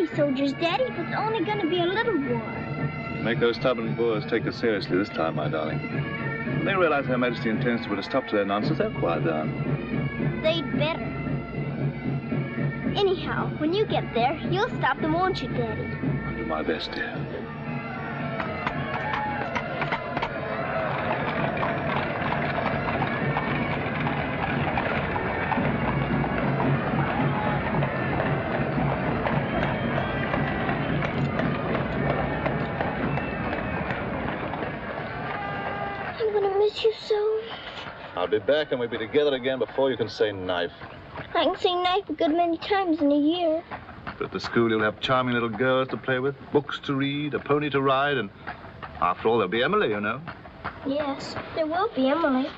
bloody soldiers, Daddy, but it's only going to be a little war. Make those stubborn Boers take us seriously this time, my darling. When they realize Her Majesty intends to put a stop to their nonsense, they'll quiet down. They'd better. Anyhow, when you get there, you'll stop them, won't you, Daddy? I'll do my best, dear. I'm going to miss you so. I'll be back and we'll be together again before you can say knife. I can say knife a good many times in a year. But at the school, you'll have charming little girls to play with, books to read, a pony to ride, and after all, there'll be Emily, you know. Yes, there will be Emily.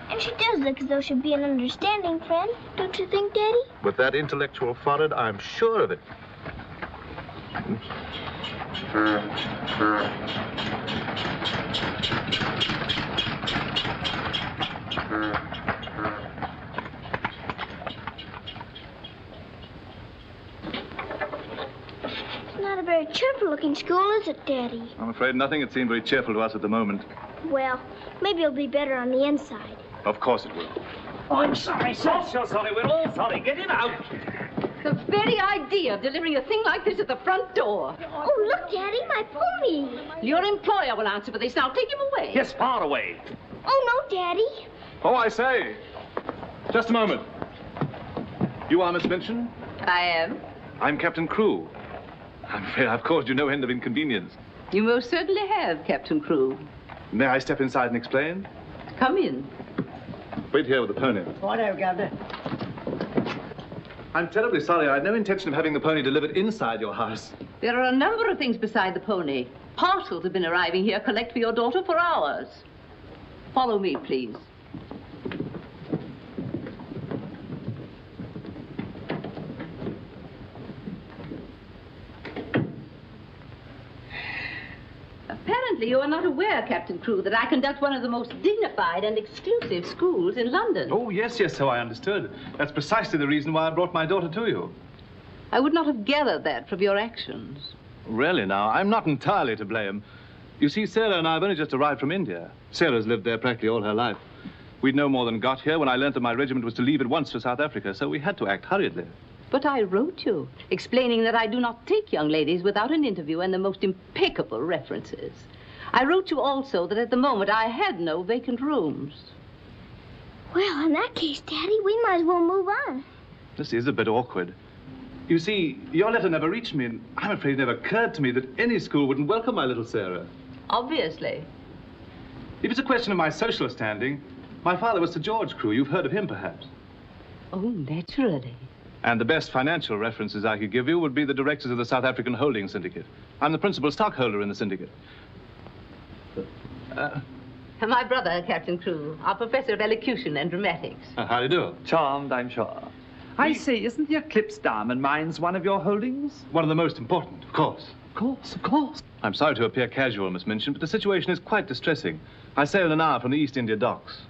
And she does look as though she'd be an understanding friend, don't you think, Daddy? With that intellectual forehead, I'm sure of it. It's not a very cheerful-looking school, is it, Daddy? I'm afraid nothing had seemed very cheerful to us at the moment. Well, maybe it'll be better on the inside. Of course it will. Oh, I'm sorry, sir. So sorry. We're all sorry. Get him out. The very idea of delivering a thing like this at the front door. Oh, look, Daddy, my pony. Your employer will answer for this. Now take him away. Yes, far away. Oh, no, Daddy. Oh, I say. Just a moment. You are Miss Minchin? I am. I'm Captain Crewe. I'm afraid I've caused you no end of inconvenience. You most certainly have, Captain Crewe. May I step inside and explain? Come in. Wait here with the pony. Righto, Governor. I'm terribly sorry. I had no intention of having the pony delivered inside your house. There are a number of things beside the pony. Parcels have been arriving here, collect for your daughter for hours. Follow me, please. Apparently, you are not aware, Captain Crewe, that I conduct one of the most dignified and exclusive schools in London. Oh, yes, so I understood. That's precisely the reason why I brought my daughter to you. I would not have gathered that from your actions. Really, now, I'm not entirely to blame. You see, Sarah and I have only just arrived from India. Sarah's lived there practically all her life. We'd no more than got here when I learned that my regiment was to leave at once for South Africa, so we had to act hurriedly. But I wrote you, explaining that I do not take young ladies without an interview and the most impeccable references. I wrote you also that at the moment I had no vacant rooms. Well, in that case, Daddy, we might as well move on. This is a bit awkward. You see, your letter never reached me, and I'm afraid it never occurred to me that any school wouldn't welcome my little Sarah. Obviously. If it's a question of my social standing, my father was Sir George Crewe. You've heard of him, perhaps. Oh, naturally. And the best financial references I could give you would be the directors of the South African Holding Syndicate. I'm the principal stockholder in the syndicate. My brother, Captain Crewe, our professor of elocution and dramatics. How do you do? Charmed, I'm sure. I say, isn't the Eclipse Diamond Mines one of your holdings? One of the most important, of course. Of course, of course. I'm sorry to appear casual, Miss Minchin, but the situation is quite distressing. I sail in an hour from the East India docks.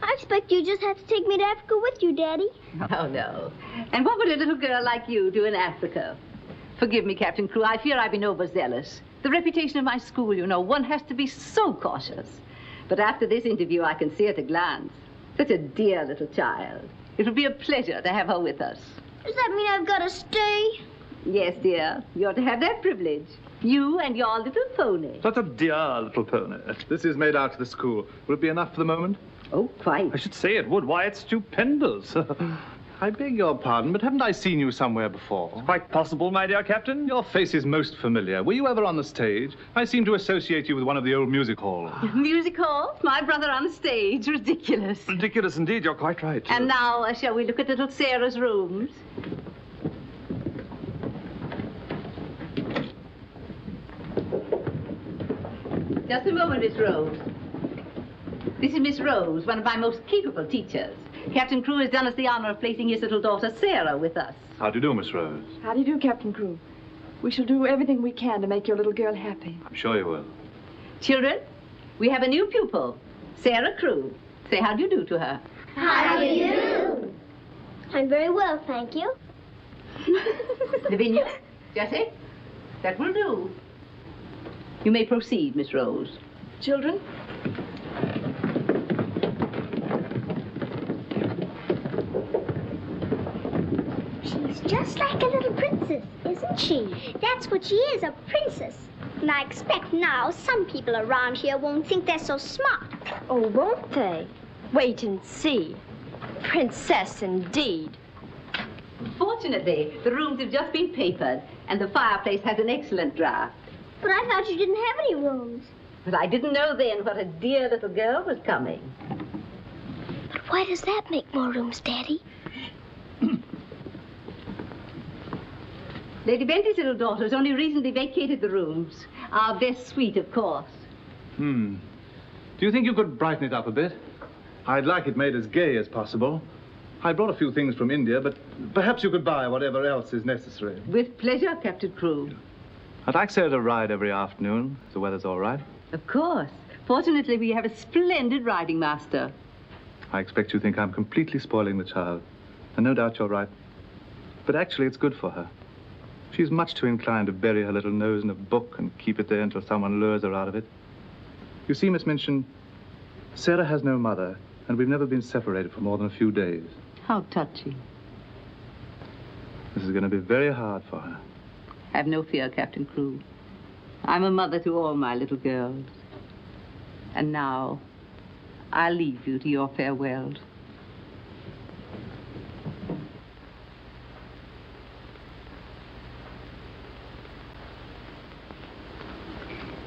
I expect you just have to take me to Africa with you, Daddy. Oh, no. And what would a little girl like you do in Africa? Forgive me, Captain Crewe. I fear I've been overzealous. The reputation of my school, you know, one has to be so cautious. But after this interview, I can see at a glance. Such a dear little child. It would be a pleasure to have her with us. Does that mean I've got to stay? Yes, dear. You're to have that privilege. You and your little pony. Such a dear little pony. This is made out to the school. Will it be enough for the moment? Oh, quite. I should say it would. Why, it's stupendous. I beg your pardon, but haven't I seen you somewhere before? Quite possible, my dear Captain. Your face is most familiar. Were you ever on the stage? I seem to associate you with one of the old music halls. Music hall? My brother on the stage. Ridiculous. Ridiculous indeed. You're quite right. And now, shall we look at little Sarah's rooms? Just a moment, Miss Rose. This is Miss Rose, one of my most capable teachers. Captain Crewe has done us the honor of placing his little daughter, Sarah, with us. How do you do, Miss Rose? How do you do, Captain Crewe? We shall do everything we can to make your little girl happy. I'm sure you will. Children, we have a new pupil, Sarah Crewe. Say how do you do to her. How do you do? I'm very well, thank you. Lavinia, Jessie, that will do. You may proceed, Miss Rose. Children? She's just like a little princess, isn't she? That's what she is, a princess. And I expect now some people around here won't think they're so smart. Oh, won't they? Wait and see. Princess, indeed. Fortunately, the rooms have just been papered, and the fireplace has an excellent draft. But I thought you didn't have any rooms. But I didn't know then what a dear little girl was coming. But why does that make more rooms, Daddy? Lady Bentley's little daughter has only recently vacated the rooms. Our best suite, of course. Do you think you could brighten it up a bit? I'd like it made as gay as possible. I brought a few things from India, but perhaps you could buy whatever else is necessary. With pleasure, Captain Crewe. I'd like Sarah to ride every afternoon, if the weather's all right. Of course. Fortunately, we have a splendid riding master. I expect you think I'm completely spoiling the child. And no doubt you're right. But actually, it's good for her. She's much too inclined to bury her little nose in a book and keep it there until someone lures her out of it. You see, Miss Minchin, Sarah has no mother, and we've never been separated for more than a few days. How touching. This is going to be very hard for her. Have no fear, Captain Crewe. I'm a mother to all my little girls. And now, I'll leave you to your farewells.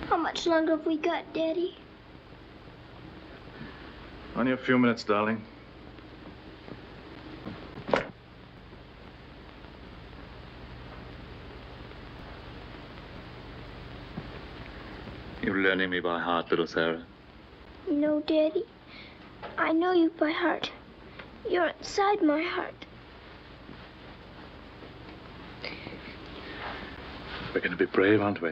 How much longer have we got, Daddy? Only a few minutes, darling. You're learning me by heart, little Sarah. No, Daddy. I know you by heart. You're inside my heart. We're going to be brave, aren't we?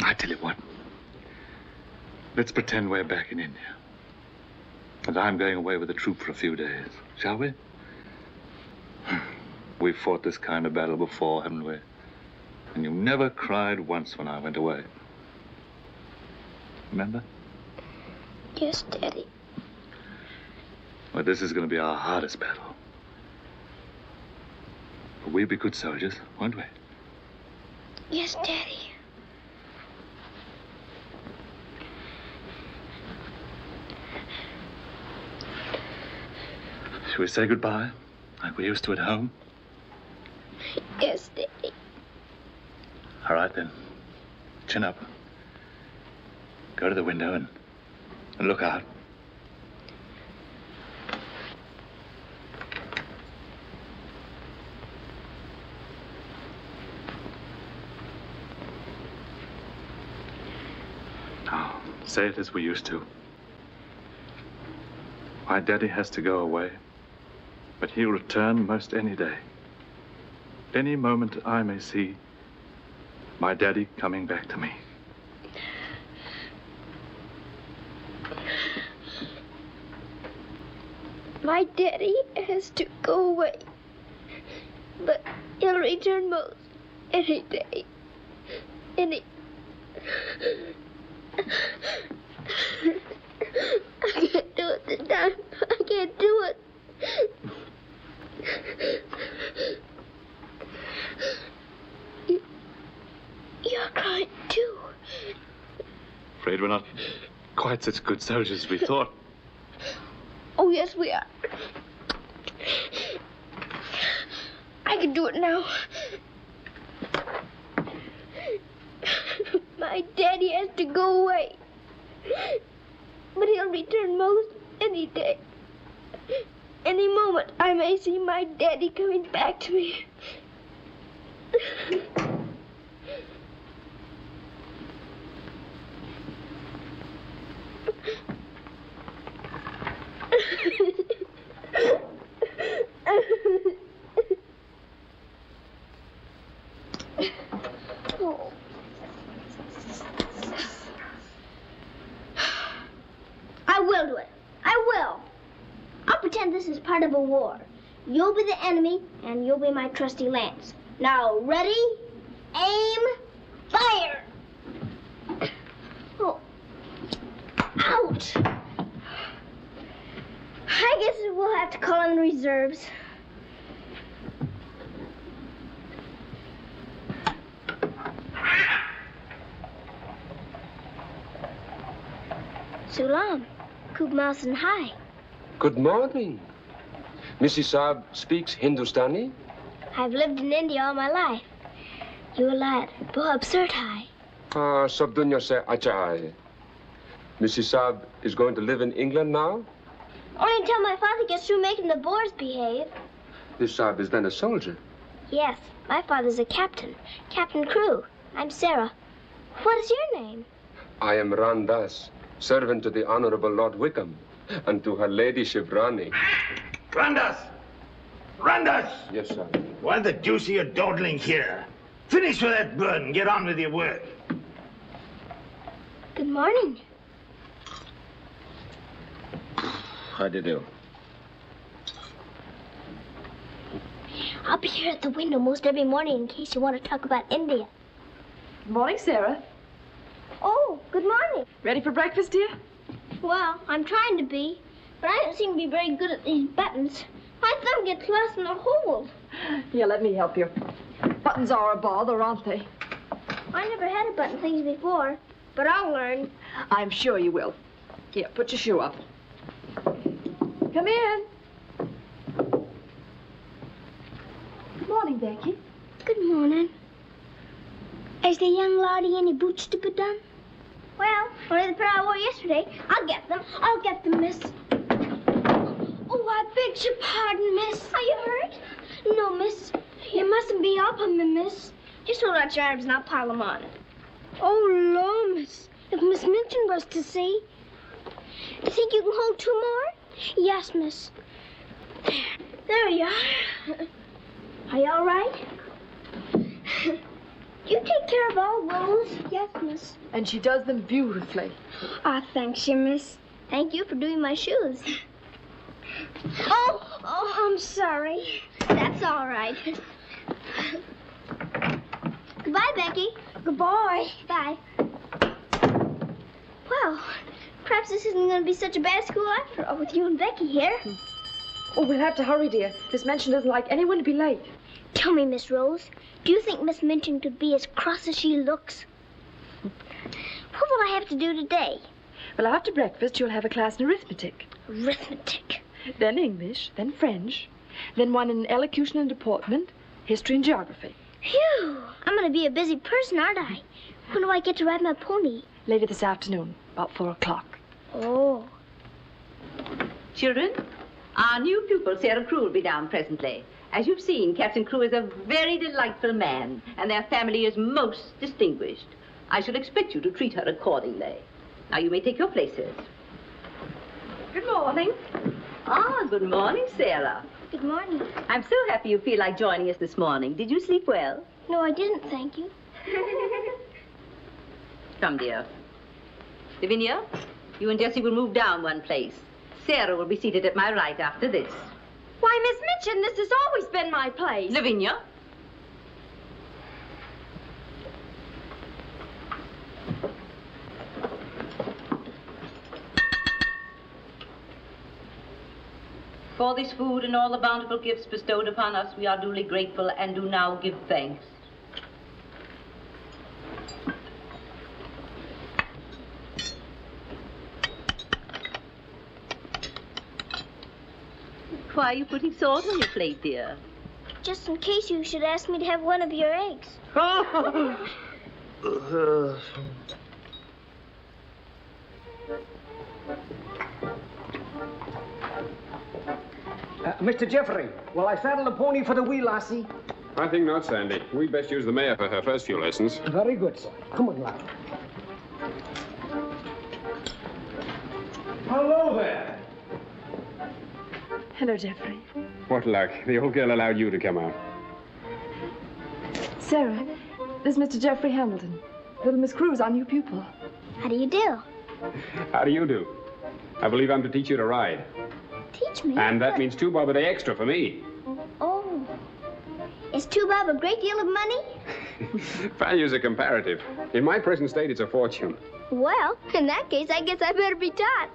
I tell you what. Let's pretend we're back in India. And I'm going away with the troop for a few days. Shall we? We've fought this kind of battle before, haven't we? And you never cried once when I went away. Remember? Yes, Daddy. Well, this is going to be our hardest battle. But we'll be good soldiers, won't we? Yes, Daddy. Shall we say goodbye, like we used to at home? Yes, Daddy. All right, then. Chin up. Go to the window and look out. Now, say it as we used to. My daddy has to go away, but he'll return most any day. Any moment I may see my daddy coming back to me. My daddy has to go away, but he'll return most any day. I can't do it this time. I can't do it. You're crying too. Afraid we're not quite such good soldiers as we thought. Oh, yes, we are. I can do it now. My daddy has to go away, but he'll return most any day. Any moment, I may see my daddy coming back to me. Oh. I will do it. I will. I'll pretend this is part of a war. You'll be the enemy, and you'll be my trusty lance. Now, ready, aim, fire! Oh. Ouch! I guess we'll have to call in reserves. Sulam, Kub Mausan Hai. Good morning. Mrs. Saab speaks Hindustani? I've lived in India all my life. You lad, Bob Surtai. Ah, sab dunya se acha hai. Mrs. Saab is going to live in England now? Only until my father gets through making the Boers behave. This Saab is then a soldier. Yes, my father's a captain. Captain Crewe. I'm Sarah. What is your name? I am Ran Das, servant to the Honorable Lord Wickham, and to her ladyship Rani. Randas! Randas! Yes, sir. Why the deuce are you dawdling here? Finish with that bird and get on with your work. Good morning. How do you do? I'll be here at the window most every morning in case you want to talk about India. Good morning, Sarah. Oh, good morning. Ready for breakfast, dear? Well, I'm trying to be, but I don't seem to be very good at these buttons. My thumb gets lost in the hole. Here, let me help you. Buttons are a bother, aren't they? I never had to button things before, but I'll learn. I'm sure you will. Here, put your shoe up. Come in. Good morning, Becky. Good morning. Has the young laddie any boots to put on? Well, only the pair I wore yesterday. I'll get them. I'll get them, miss. Oh, I beg your pardon, miss. Are you hurt? No, miss. You mustn't be up on me, miss. Just hold out your arms and I'll pile them on. Oh, Lord, miss. If Miss Minchin was to see. Do you think you can hold two more? Yes, miss. There you are. Are you all right? You take care of all those? Yes, miss. And she does them beautifully. Ah, thanks, you, miss. Thank you for doing my shoes. Oh, I'm sorry. That's all right. Goodbye, Becky. Goodbye. Bye. Well, perhaps this isn't going to be such a bad school after all with you and Becky here. Oh, we'll have to hurry, dear. Miss Minchin doesn't like anyone to be late. Tell me, Miss Rose, do you think Miss Minchin could be as cross as she looks? What will I have to do today? Well, after breakfast, you'll have a class in arithmetic. Arithmetic. Then English, then French, then one in elocution and deportment, history and geography. Phew! I'm going to be a busy person, aren't I? When do I get to ride my pony? Later this afternoon, about 4 o'clock. Oh. Children, our new pupil, Sarah Crewe, will be down presently. As you've seen, Captain Crewe is a very delightful man, and their family is most distinguished. I shall expect you to treat her accordingly. Now, you may take your places. Good morning. Ah, good morning, Sarah. Good morning. I'm so happy you feel like joining us this morning. Did you sleep well? No, I didn't, thank you. Come, dear. Lavinia, you and Jessie will move down one place. Sarah will be seated at my right after this. Why, Miss Minchin, this has always been my place. Lavinia. For this food and all the bountiful gifts bestowed upon us, we are duly grateful and do now give thanks. Why are you putting salt on your plate, dear? Just in case you should ask me to have one of your eggs. Mr. Jeffrey, will I saddle the pony for the wee lassie? I think not, Sandy. We'd best use the mare for her first few lessons. Very good, sir. Come on, lad. Hello there. Hello, Jeffrey. What luck. The old girl allowed you to come out. Sarah, this is Mr. Jeffrey Hamilton. Little Miss Crewe is our new pupil. How do you do? How do you do? I believe I'm to teach you to ride. Teach me. And that means 2 bob a day extra for me. Is 2 bob a great deal of money? Values are comparative. In my present state, it's a fortune. Well, in that case, I guess I better be taught.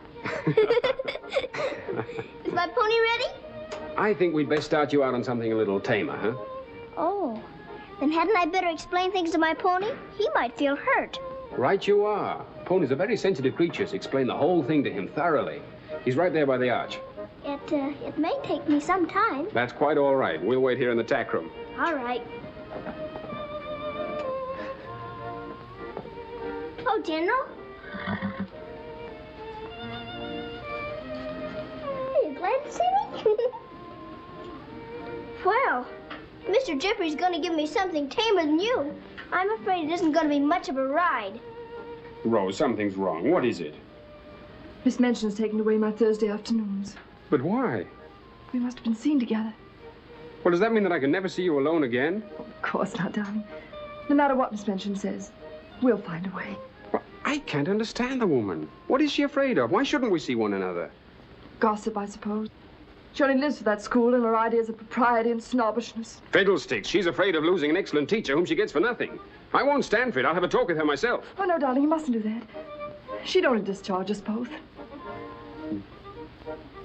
Is my pony ready? I think we'd best start you out on something a little tamer, huh? Oh, then hadn't I better explain things to my pony? He might feel hurt. Right you are. Ponies are very sensitive creatures. Explain the whole thing to him thoroughly. He's right there by the arch. It may take me some time. That's quite all right. We'll wait here in the tack room. All right. Oh, General. Are you glad to see me? Well, Mr. Jeffrey's going to give me something tamer than you. I'm afraid it isn't going to be much of a ride. Rose, something's wrong. What is it? Miss Minchin's taken away my Thursday afternoons. But why? We must have been seen together. Well, does that mean that I can never see you alone again? Of course not, darling. No matter what Miss Minchin says, we'll find a way. Well, I can't understand the woman. What is she afraid of? Why shouldn't we see one another? Gossip, I suppose. She only lives for that school and her ideas of propriety and snobbishness. Fiddlesticks. She's afraid of losing an excellent teacher whom she gets for nothing. I won't stand for it. I'll have a talk with her myself. Oh, no, darling, you mustn't do that. She'd only discharge us both.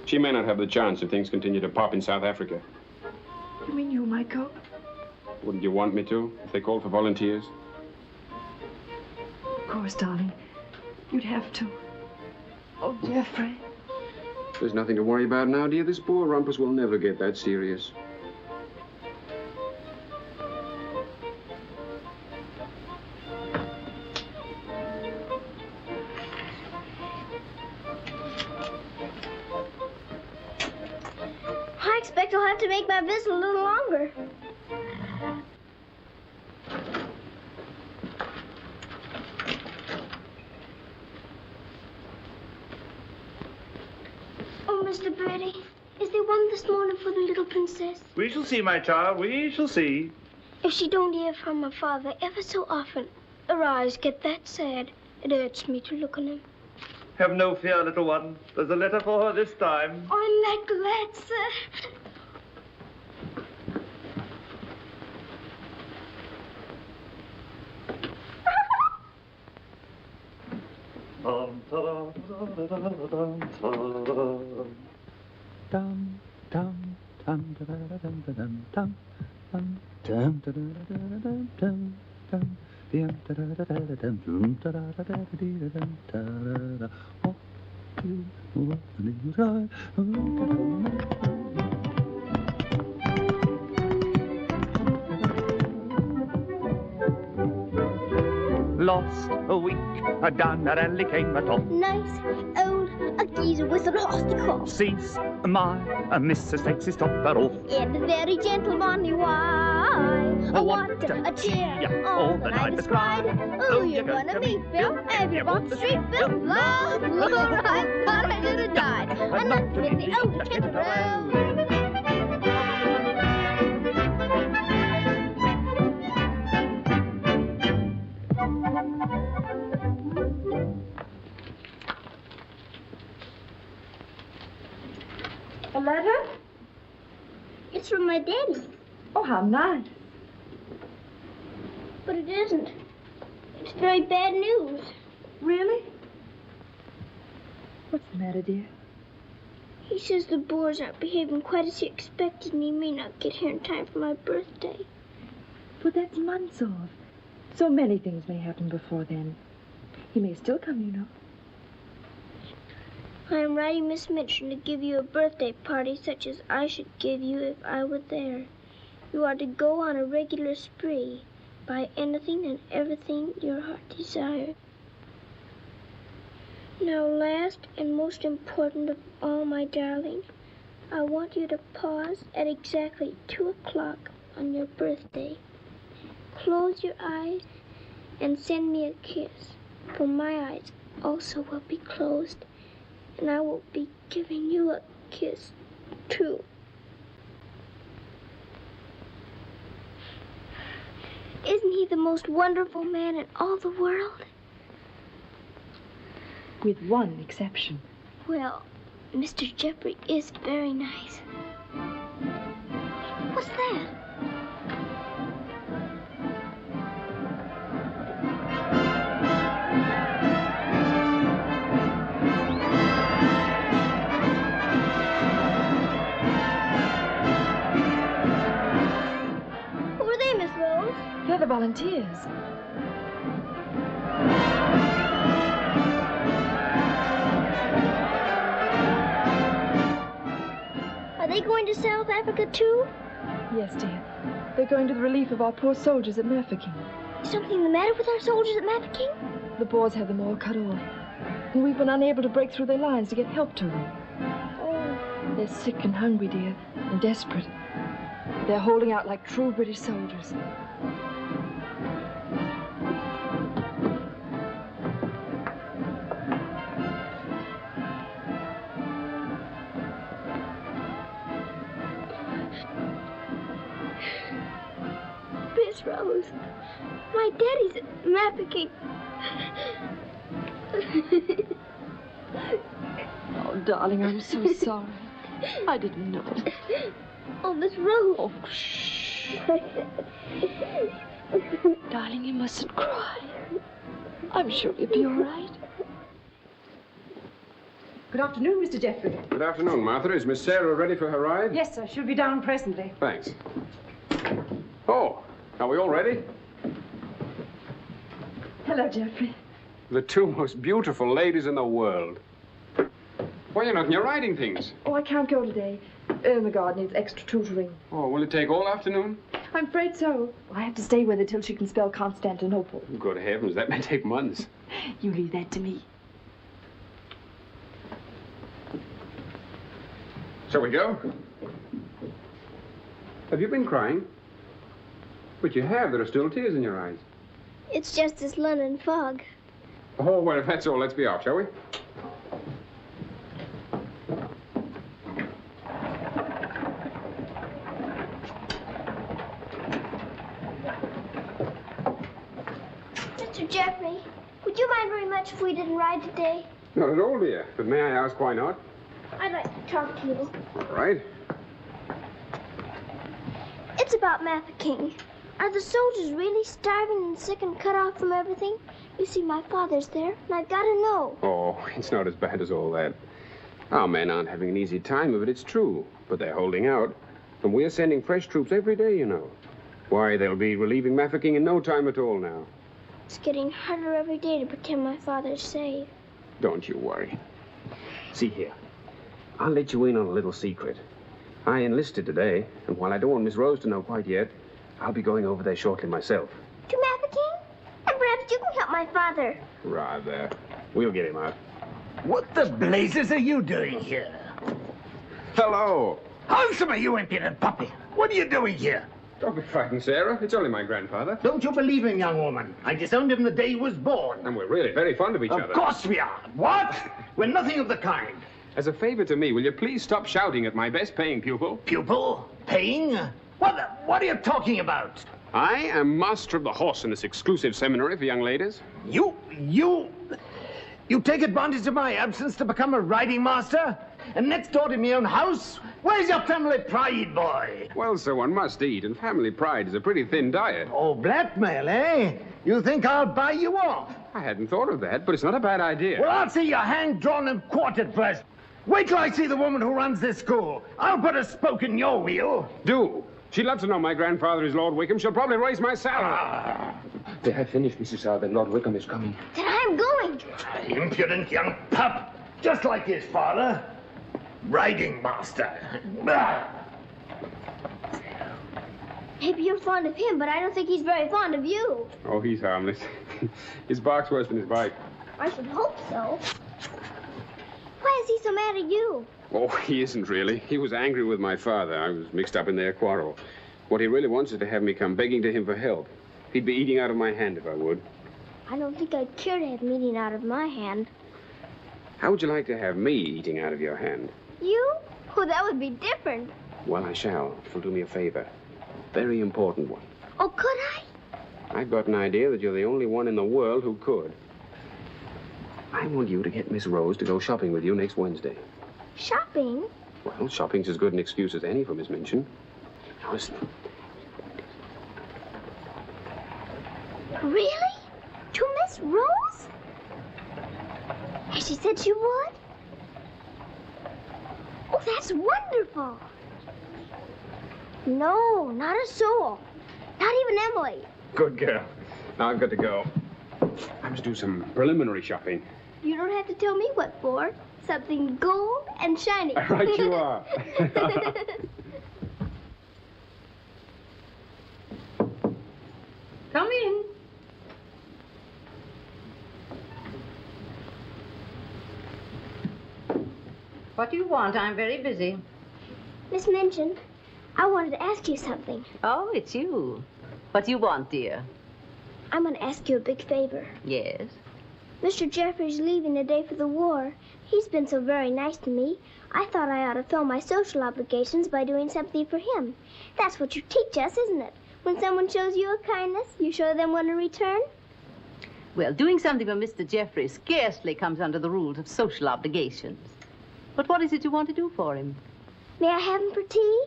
She may not have the chance if things continue to pop in South Africa. You mean you might go? Wouldn't you want me to, if they called for volunteers? Of course, darling. You'd have to. Oh, Jeffrey. There's nothing to worry about now, dear. This poor rumpus will never get that serious. I expect I'll have to make my visit a little longer. Oh, Mr. Birdie, is there one this morning for the little princess? We shall see, my child. We shall see. If she don't hear from her father ever so often, her eyes get that sad. It hurts me to look on them. Have no fear, little one. There's a letter for her this time. Oh, I'm that glad, sir. Lost a week, down that alley came a top. Nice old geezer with a rusty crop. Sees my Mrs. takes his topper off. In a very gentle money why? What a cheer all the night is cried. Oh, you're gonna meet Bill, and you're on the street, Bill. Love, I thought I should have died. I'm not in the old gentle road. A letter? It's from my daddy. Oh, how nice. But it isn't. It's very bad news. Really? What's the matter, dear? He says the Boers aren't behaving quite as he expected, and he may not get here in time for my birthday. But that's months off. So many things may happen before then. He may still come, you know. I am writing Miss Minchin to give you a birthday party such as I should give you if I were there. You are to go on a regular spree, buy anything and everything your heart desires. Now, last and most important of all, my darling, I want you to pause at exactly 2 o'clock on your birthday. Close your eyes and send me a kiss, for my eyes also will be closed. And I will be giving you a kiss, too. Isn't he the most wonderful man in all the world? With one exception. Well, Mr. Jeffrey is very nice. What's that? volunteers. Are they going to South Africa too? Yes, dear. They're going to the relief of our poor soldiers at Mafeking. Is something the matter with our soldiers at Mafeking? The Boers have them all cut off. And we've been unable to break through their lines to get help to them. Oh. They're sick and hungry, dear, and desperate. They're holding out like true British soldiers. Miss Rose, my daddy's at Mafeking. Oh, darling, I'm so sorry. I didn't know. Oh, Miss Rose. Oh, shh. Darling, you mustn't cry. I'm sure you'll be all right. Good afternoon, Mr. Jeffrey. Good afternoon, Martha. Is Miss Sarah ready for her ride? Yes, sir. She'll be down presently. Thanks. Oh, are we all ready? Hello, Jeffrey. The two most beautiful ladies in the world. Why, you're not in your riding things. Oh, I can't go today. The guard needs extra tutoring. Oh, will it take all afternoon? I'm afraid so. I have to stay with her till she can spell Constantinople. Good heavens, that may take months. You leave that to me. Shall we go? Have you been crying? But you have. There are still tears in your eyes. It's just this London fog. Oh, well, if that's all, let's be off, shall we? Mr. Jeffrey, would you mind very much if we didn't ride today? Not at all, dear. But may I ask why not? I'd like to talk to you. All right. It's about Mafeking. Are the soldiers really starving and sick and cut off from everything? You see, my father's there, and I've got to know. Oh, it's not as bad as all that. Our men aren't having an easy time of it, it's true. But they're holding out. And we're sending fresh troops every day, you know. Why, they'll be relieving Mafeking in no time at all now. It's getting harder every day to pretend my father's safe. Don't you worry. See here. I'll let you in on a little secret. I enlisted today, and while I don't want Miss Rose to know quite yet, I'll be going over there shortly myself. To Mafeking? And perhaps you can help my father. Rather. We'll get him out. What the blazes are you doing here? Hello. Handsome, you impudent puppy. What are you doing here? Don't be frightened, Sarah. It's only my grandfather. Don't you believe him, young woman? I disowned him the day he was born. And we're really very fond of each other. Of course we are. What? We're nothing of the kind. As a favor to me, will you please stop shouting at my best-paying pupil? Pupil? Paying? What are you talking about? I am master of the horse in this exclusive seminary for young ladies. You take advantage of my absence to become a riding master? And next door to my own house? Where's your family pride, boy? Well, so one must eat, and family pride is a pretty thin diet. Oh, blackmail, eh? You think I'll buy you off? I hadn't thought of that, but it's not a bad idea. Well, I'll see you hanged, drawn, and quartered first. Wait till I see the woman who runs this school. I'll put a spoke in your wheel. Do. She'd love to know my grandfather is Lord Wickham. She'll probably raise my salary. They have finished, Mrs. Southern. Lord Wickham is coming. Then I'm going. Impudent young pup. Just like his father. Riding master. Maybe you're fond of him, but I don't think he's very fond of you. Oh, he's harmless. His bark's worse than his bite. I should hope so. Why is he so mad at you? Oh, he isn't really. He was angry with my father. I was mixed up in their quarrel. What he really wants is to have me come begging to him for help. He'd be eating out of my hand if I would. I don't think I'd care to have him eating out of my hand. How would you like to have me eating out of your hand? You? Oh, that would be different. Well, I shall, if you'll do me a favor. Very important one. Oh, could I? I've got an idea that you're the only one in the world who could. I want you to get Miss Rose to go shopping with you next Wednesday. Shopping? Well, shopping's as good an excuse as any for Miss Minchin. Now, listen. Really? To Miss Rose? Has she said she would? Oh, that's wonderful. No, not a soul. Not even Emily. Good girl. Now I've got to go. I must do some preliminary shopping. You don't have to tell me what for. Something gold and shiny. Right you are. Come in. What do you want? I'm very busy. Miss Minchin, I wanted to ask you something. Oh, it's you. What do you want, dear? I'm going to ask you a big favor. Yes? Mr. Jeffrey's leaving today for the war. He's been so very nice to me. I thought I ought to fill my social obligations by doing something for him. That's what you teach us, isn't it? When someone shows you a kindness, you show them one in return? Well, doing something for Mr. Jeffrey scarcely comes under the rules of social obligations. But what is it you want to do for him? May I have him for tea?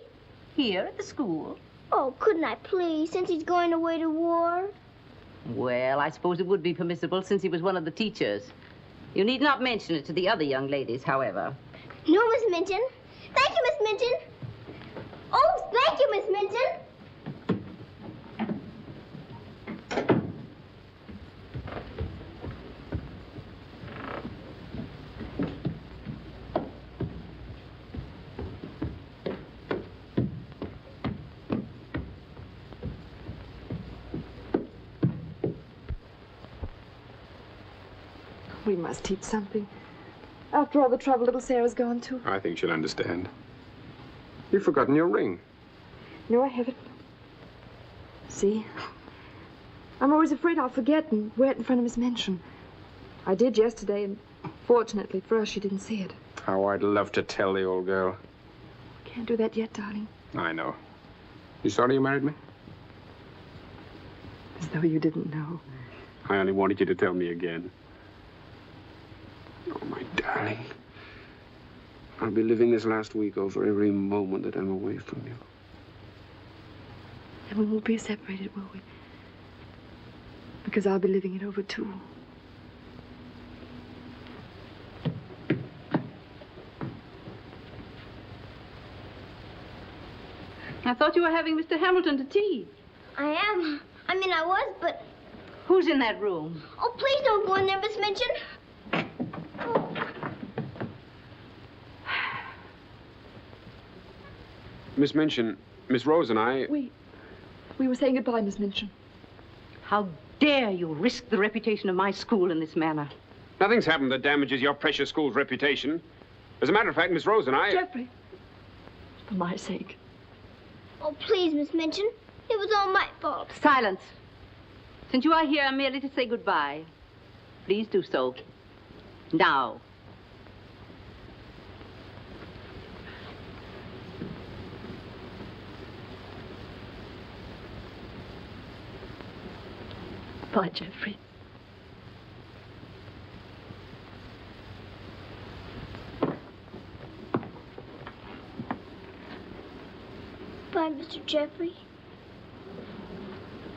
Here at the school? Oh, couldn't I please, since he's going away to war? Well, I suppose it would be permissible since he was one of the teachers. You need not mention it to the other young ladies, however. No, Miss Minchin. Thank you, Miss Minchin. Oh, thank you, Miss Minchin. We must teach something. After all the trouble little Sarah's gone to. I think she'll understand. You've forgotten your ring. No, I haven't. See? I'm always afraid I'll forget and wear it in front of Miss Minchin. I did yesterday, and fortunately for us, she didn't see it. How I'd love to tell the old girl. Can't do that yet, darling. I know. You sorry you married me? As though you didn't know. I only wanted you to tell me again. Oh, my darling. I'll be living this last week over every moment that I'm away from you. And we won't be separated, will we? Because I'll be living it over, too. I thought you were having Mr. Hamilton to tea. I am. I was, but... Who's in that room? Oh, please don't go in there, Miss Minchin. Miss Minchin, Miss Rose and I... We were saying goodbye, Miss Minchin. How dare you risk the reputation of my school in this manner? Nothing's happened that damages your precious school's reputation. As a matter of fact, Miss Rose and I... Jeffrey, for my sake. Oh, please, Miss Minchin. It was all my fault. Silence. Since you are here merely to say goodbye, please do so. Now. Bye, Jeffrey. Bye, Mr. Jeffrey.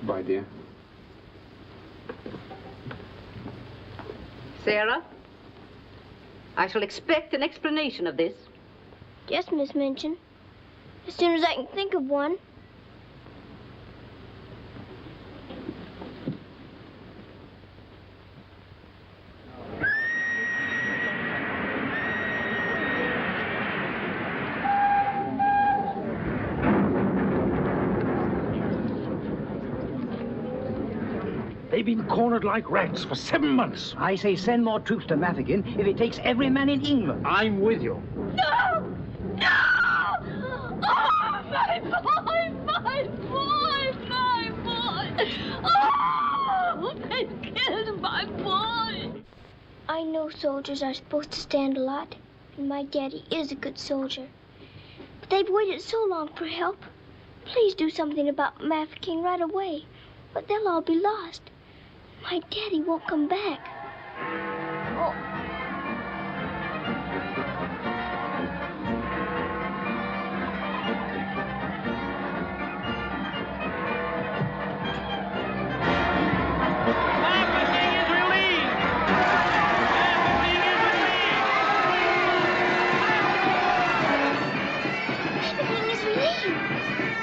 Bye, dear. Sarah, I shall expect an explanation of this. Yes, Miss Minchin. As soon as I can think of one. They've been cornered like rats for 7 months. I say send more troops to Mafeking if it takes every man in England. I'm with you. No! No! Oh, my boy! My boy! My boy! Oh! They killed my boy! I know soldiers are supposed to stand a lot, and my daddy is a good soldier. But they've waited so long for help. Please do something about Mafeking right away, or they'll all be lost. My daddy won't come back. Oh.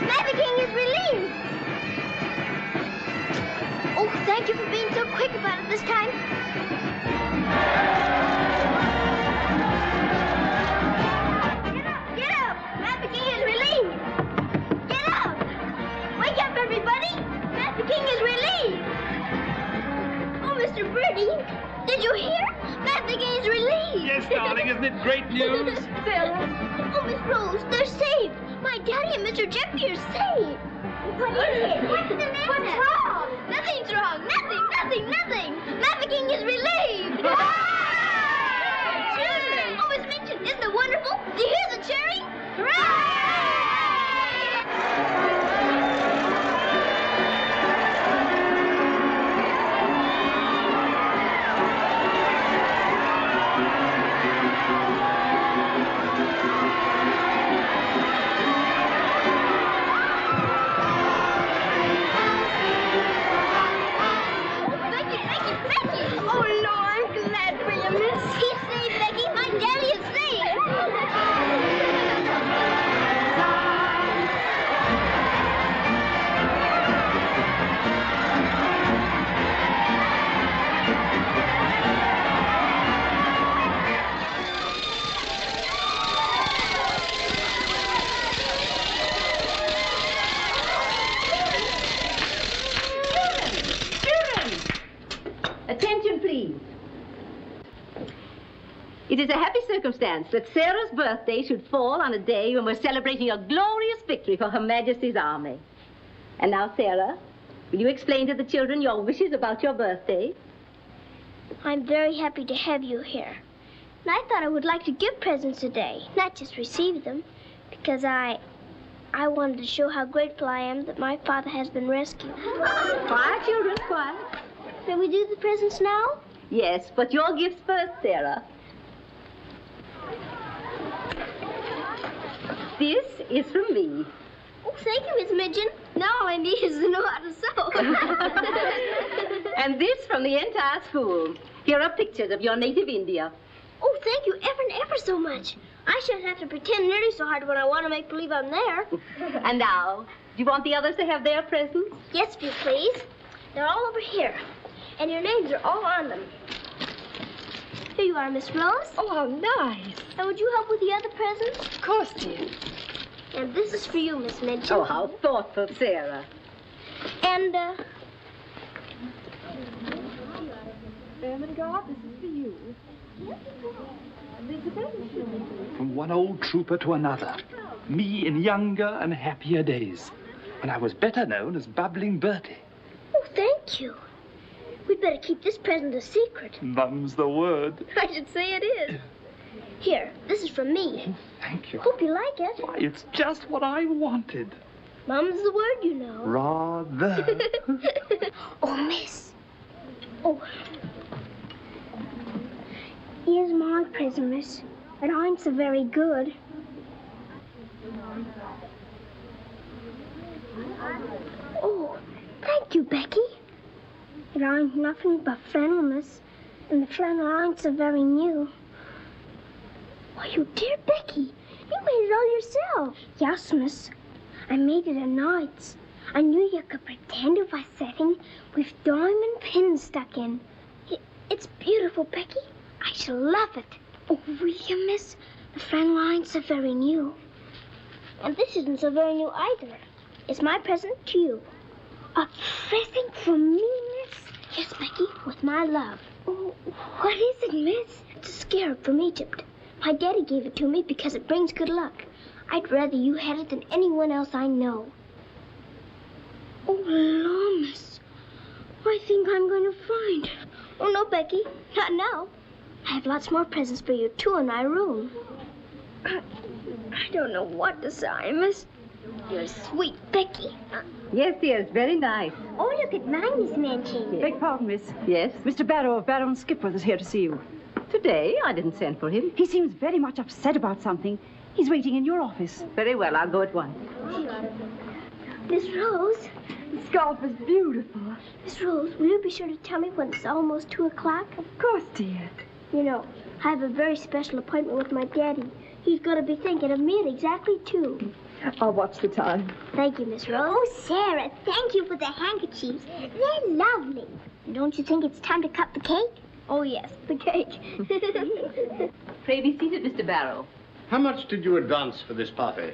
Mafeking is relieved! up this time. Get up! Master King is relieved! Get up! Wake up, everybody! Master King is relieved! Oh, Mr. Birdie, did you hear? Master King is relieved! Yes, darling, isn't it great news? Sarah. Oh, Miss Rose, they're saved! My daddy and Mr. Jeffrey are saved! What is it? What's the matter? What's wrong? Nothing's wrong! Nothing! Master King is relieved! Children! Oh, Miss Minchin, isn't it wonderful? Do you hear the cheering? Hooray! Attention, please. It is a happy circumstance that Sarah's birthday should fall on a day when we're celebrating a glorious victory for Her Majesty's army. And now, Sarah, will you explain to the children your wishes about your birthday? I'm very happy to have you here. And I thought I would like to give presents today, not just receive them, because I wanted to show how grateful I am that my father has been rescued. Quiet, children, quiet. Can we do the presents now? Yes, but your gifts first, Sarah. This is from me. Oh, thank you, Miss Midgeon. Now all I need is to know how to sew. And this from the entire school. Here are pictures of your native India. Oh, thank you ever and ever so much. I shan't have to pretend nearly so hard when I want to make believe I'm there. And now, do you want the others to have their presents? Yes, if you please. They're all over here. And your names are all on them. Here you are, Miss Rose. Oh, how nice. And would you help with the other presents? Of course, dear. And this is for you, Miss Midgeon. Oh, how thoughtful, Sarah. And, Ermengarde, this is for you. From one old trooper to another. Me in younger and happier days, when I was better known as Bubbling Bertie. Oh, thank you. We'd better keep this present a secret. Mum's the word. I should say it is. Here, this is from me. Thank you. Hope you like it. Why, it's just what I wanted. Mum's the word, you know. Rather. Oh, miss. Oh. Here's my present, miss. It ain't so very good. Oh, thank you, Becky. It ain't nothing but flannel, miss. And the flannel ain't so very new. Why, you dear Becky, you made it all yourself. Yes, miss. I made it at nights. I knew you could pretend it was setting with diamond pins stuck in. It's beautiful, Becky. I shall love it. Oh, will you, miss? The flannel ain't so very new. And this isn't so very new either. It's my present to you. A present from me, miss? Yes, Becky, with my love. Oh, what is it, miss? It's a scarab from Egypt. My daddy gave it to me because it brings good luck. I'd rather you had it than anyone else I know. Oh, Lord, miss. I think I'm going to find it. Oh, no, Becky. Not now. I have lots more presents for you, too, in my room. I don't know what to say, miss. You're sweet, Becky. Yes, dear, it's very nice. Oh, look at mine, Miss Manchin. Beg pardon, miss. Yes? Mr. Barrow of Barrow and Skipworth is here to see you. Today? I didn't send for him. He seems very much upset about something. He's waiting in your office. Very well, I'll go at once. Miss Rose. The scarf is beautiful. Miss Rose, will you be sure to tell me when it's almost 2 o'clock? Of course, dear. You know, I have a very special appointment with my daddy. He's going to be thinking of me at exactly 2. I'll watch the time. Thank you, Miss Rose. Oh, Sarah, thank you for the handkerchiefs. They're lovely. Don't you think it's time to cut the cake? Oh, yes, the cake. Pray be seated, Mr. Barrow. How much did you advance for this party?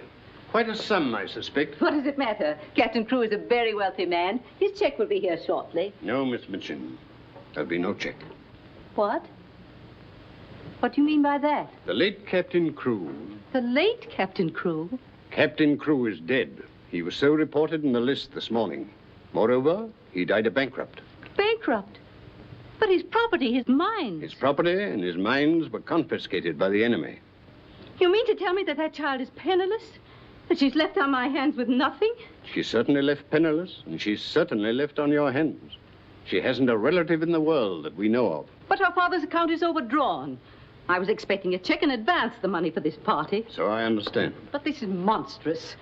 Quite a sum, I suspect. What does it matter? Captain Crewe is a very wealthy man. His check will be here shortly. No, Miss Minchin. There'll be no check. What? What do you mean by that? The late Captain Crewe. The late Captain Crewe? Captain Crewe is dead. He was so reported in the list this morning. Moreover, he died a bankrupt. Bankrupt? But his property, his mines. His property and his mines were confiscated by the enemy. You mean to tell me that that child is penniless? That she's left on my hands with nothing? She's certainly left penniless, and she's certainly left on your hands. She hasn't a relative in the world that we know of. But her father's account is overdrawn. I was expecting a check in advance, the money for this party. So I understand. But this is monstrous.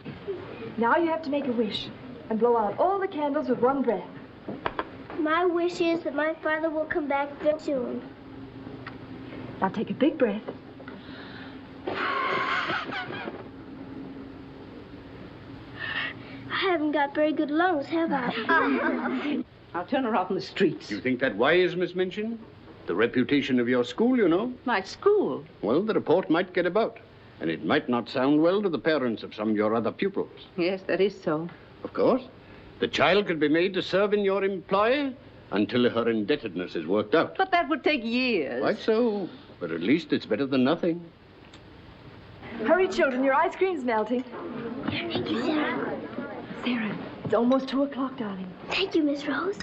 Now you have to make a wish and blow out all the candles with one breath. My wish is that my father will come back very soon. Now take a big breath. I haven't got very good lungs, have I? I'll turn her out in the streets. You think that wise, Miss Minchin? The reputation of your school, you know. My school? Well, the report might get about, and it might not sound well to the parents of some of your other pupils. Yes, that is so. Of course. The child could be made to serve in your employ until her indebtedness is worked out. But that would take years. Quite so. But at least it's better than nothing. Hurry, children, your ice cream's melting. Thank you, Sarah. Sarah, it's almost 2 o'clock, darling. Thank you, Miss Rose.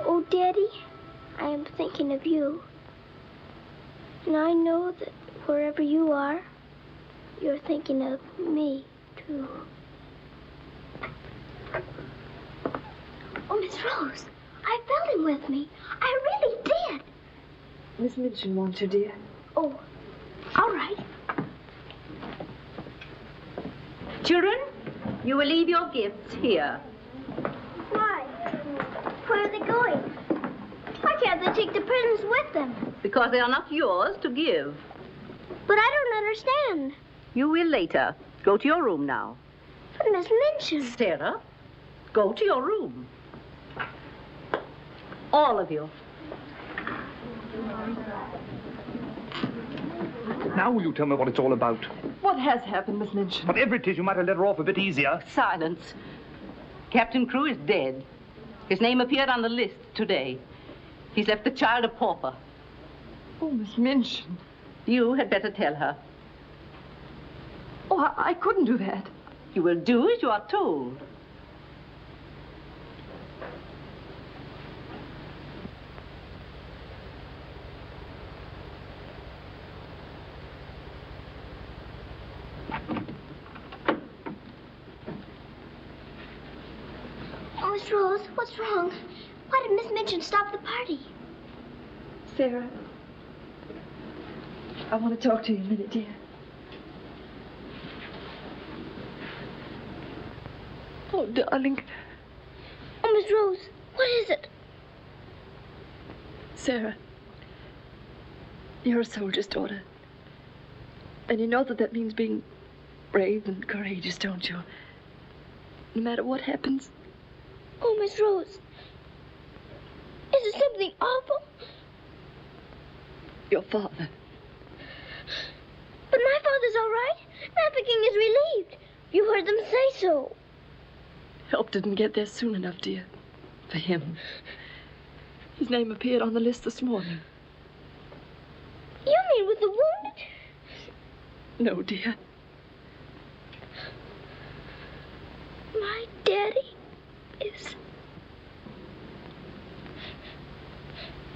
Oh, Daddy, I am thinking of you. And I know that wherever you are, you're thinking of me, too. Oh, Miss Rose, I felt him with me. I really did. Miss Minchin wants you, dear. Oh, all right. Children, you will leave your gifts here. Why? Where are they going? Why can't they take the presents with them? Because they are not yours to give. But I don't understand. You will later. Go to your room now. But Miss Minchin. Sarah, go to your room. All of you. Now will you tell me what it's all about? What has happened, Miss Minchin? Whatever it is, you might have let her off a bit easier. Silence. Captain Crewe is dead. His name appeared on the list today. He's left the child a pauper. Oh, Miss Minchin. You had better tell her. Oh, I couldn't do that. You will do as you are told. Oh, Miss Rose, what's wrong? Why did Miss Minchin stop the party? Sarah, I want to talk to you a minute, dear. Oh, darling. Oh, Miss Rose, what is it? Sarah, you're a soldier's daughter. And you know that that means being brave and courageous, don't you? No matter what happens. Oh, Miss Rose, is it something awful? Your father. But my father's all right. Mafeking is relieved. You heard them say so. Help didn't get there soon enough, dear. For him. His name appeared on the list this morning. You mean with the wounded? No, dear. My daddy is...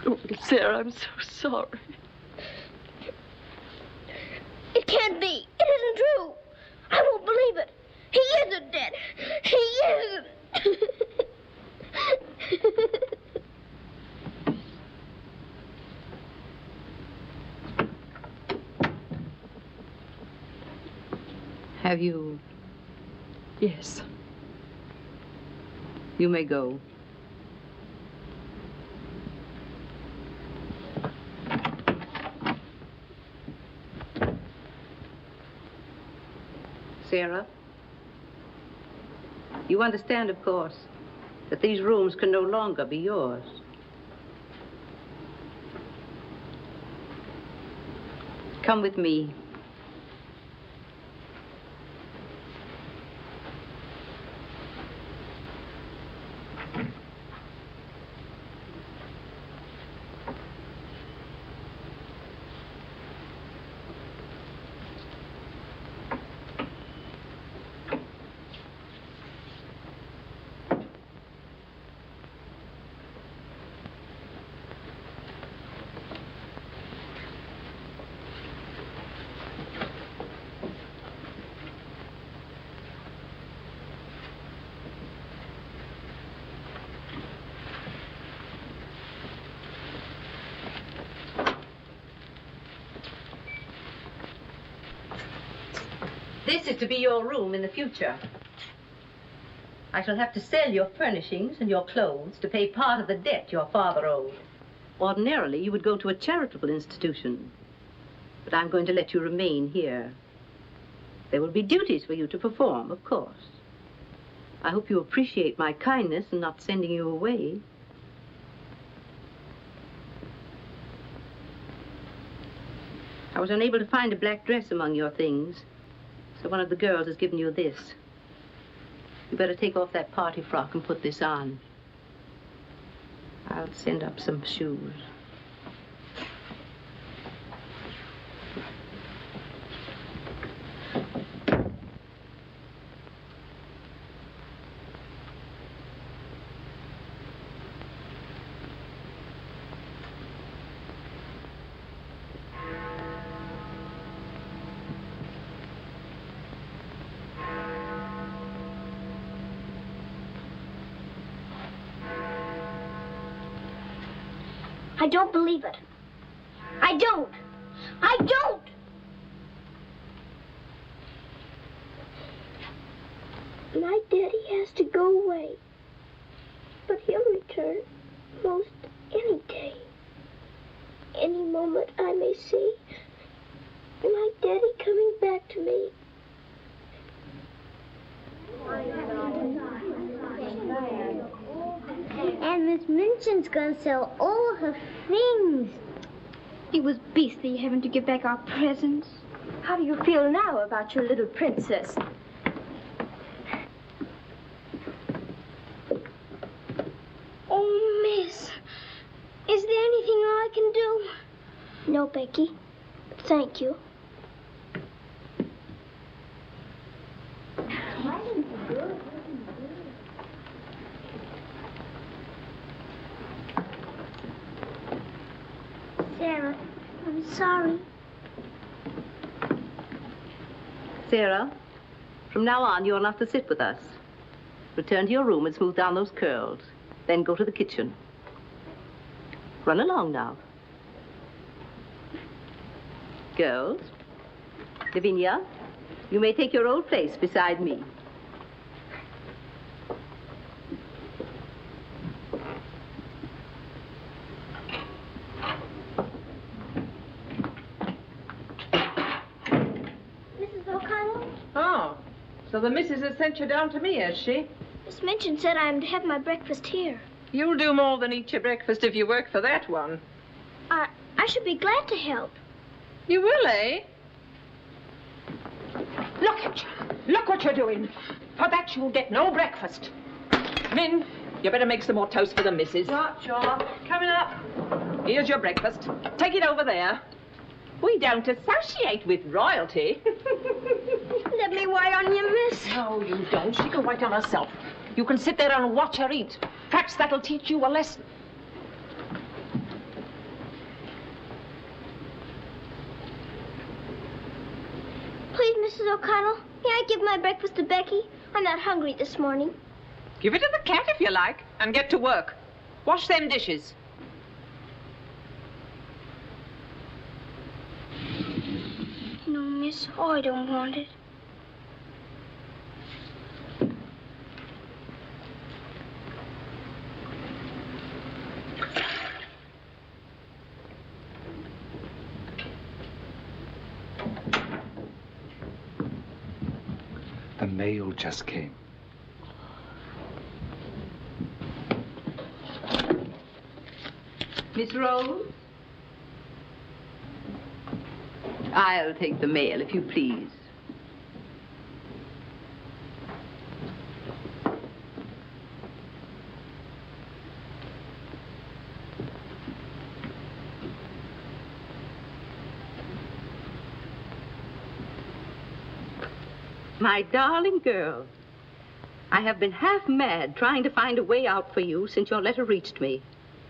Oh, Sarah, I'm so sorry. It can't be. It isn't true. I won't believe it. He isn't dead. He isn't. Have you? Yes. You may go. Sarah, you understand, of course, that these rooms can no longer be yours. Come with me. This is to be your room in the future. I shall have to sell your furnishings and your clothes to pay part of the debt your father owed. Ordinarily, you would go to a charitable institution, but I'm going to let you remain here. There will be duties for you to perform, of course. I hope you appreciate my kindness in not sending you away. I was unable to find a black dress among your things, so one of the girls has given you this. You better take off that party frock and put this on. I'll send up some shoes. I don't believe it. I don't. I don't. My daddy has to go away. But he'll return most any day. Any moment I may see my daddy coming back to me. And Miss Minchin's gonna sell all her things. It was beastly having to give back our presents. How do you feel now about your little princess? Oh, Miss, is there anything I can do? No, Becky. Thank you. Sarah, I'm sorry. Sarah, from now on, you're not to sit with us. Return to your room and smooth down those curls. Then go to the kitchen. Run along now. Girls, Lavinia, you may take your old place beside me. So the missus has sent you down to me, has she? Miss Minchin said I'm to have my breakfast here. You'll do more than eat your breakfast if you work for that one. I should be glad to help. You will, eh? Look at you. Look what you're doing. For that you'll get no breakfast. Min, you better make some more toast for the missus. Sure. Coming up. Here's your breakfast. Take it over there. We don't associate with royalty. Let me wait on you, miss. No, you don't. She can wait on herself. You can sit there and watch her eat. Perhaps that'll teach you a lesson. Please, Mrs. O'Connell, may I give my breakfast to Becky? I'm not hungry this morning. Give it to the cat if you like, and get to work. Wash them dishes. No, miss. Oh, I don't want it. mail just came. Miss Rose? I'll take the mail, if you please. My darling girl, I have been half mad trying to find a way out for you since your letter reached me.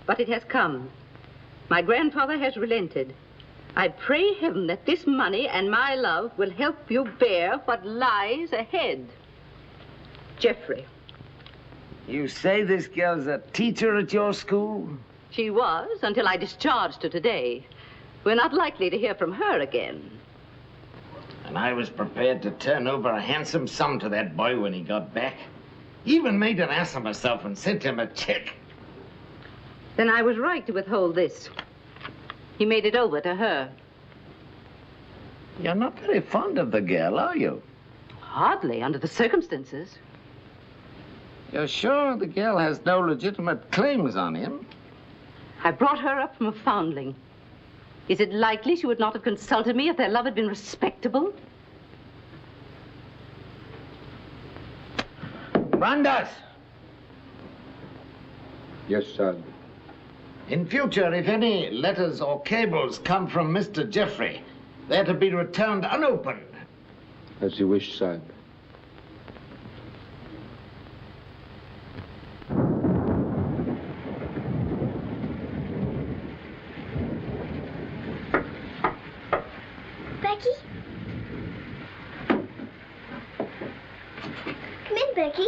But it has come. My grandfather has relented. I pray heaven that this money and my love will help you bear what lies ahead. Jeffrey. You say this girl's a teacher at your school? She was, until I discharged her today. We're not likely to hear from her again. And I was prepared to turn over a handsome sum to that boy when he got back. Even made an ass of myself and sent him a check. Then I was right to withhold this. He made it over to her. You're not very fond of the girl, are you? Hardly, under the circumstances. You're sure the girl has no legitimate claims on him? I brought her up from a foundling. Is it likely she would not have consulted me if their love had been respectable? Brandas! Yes, sir. In future, if any letters or cables come from Mr. Jeffrey, they're to be returned unopened. As you wish, sir. Becky? Come in, Becky.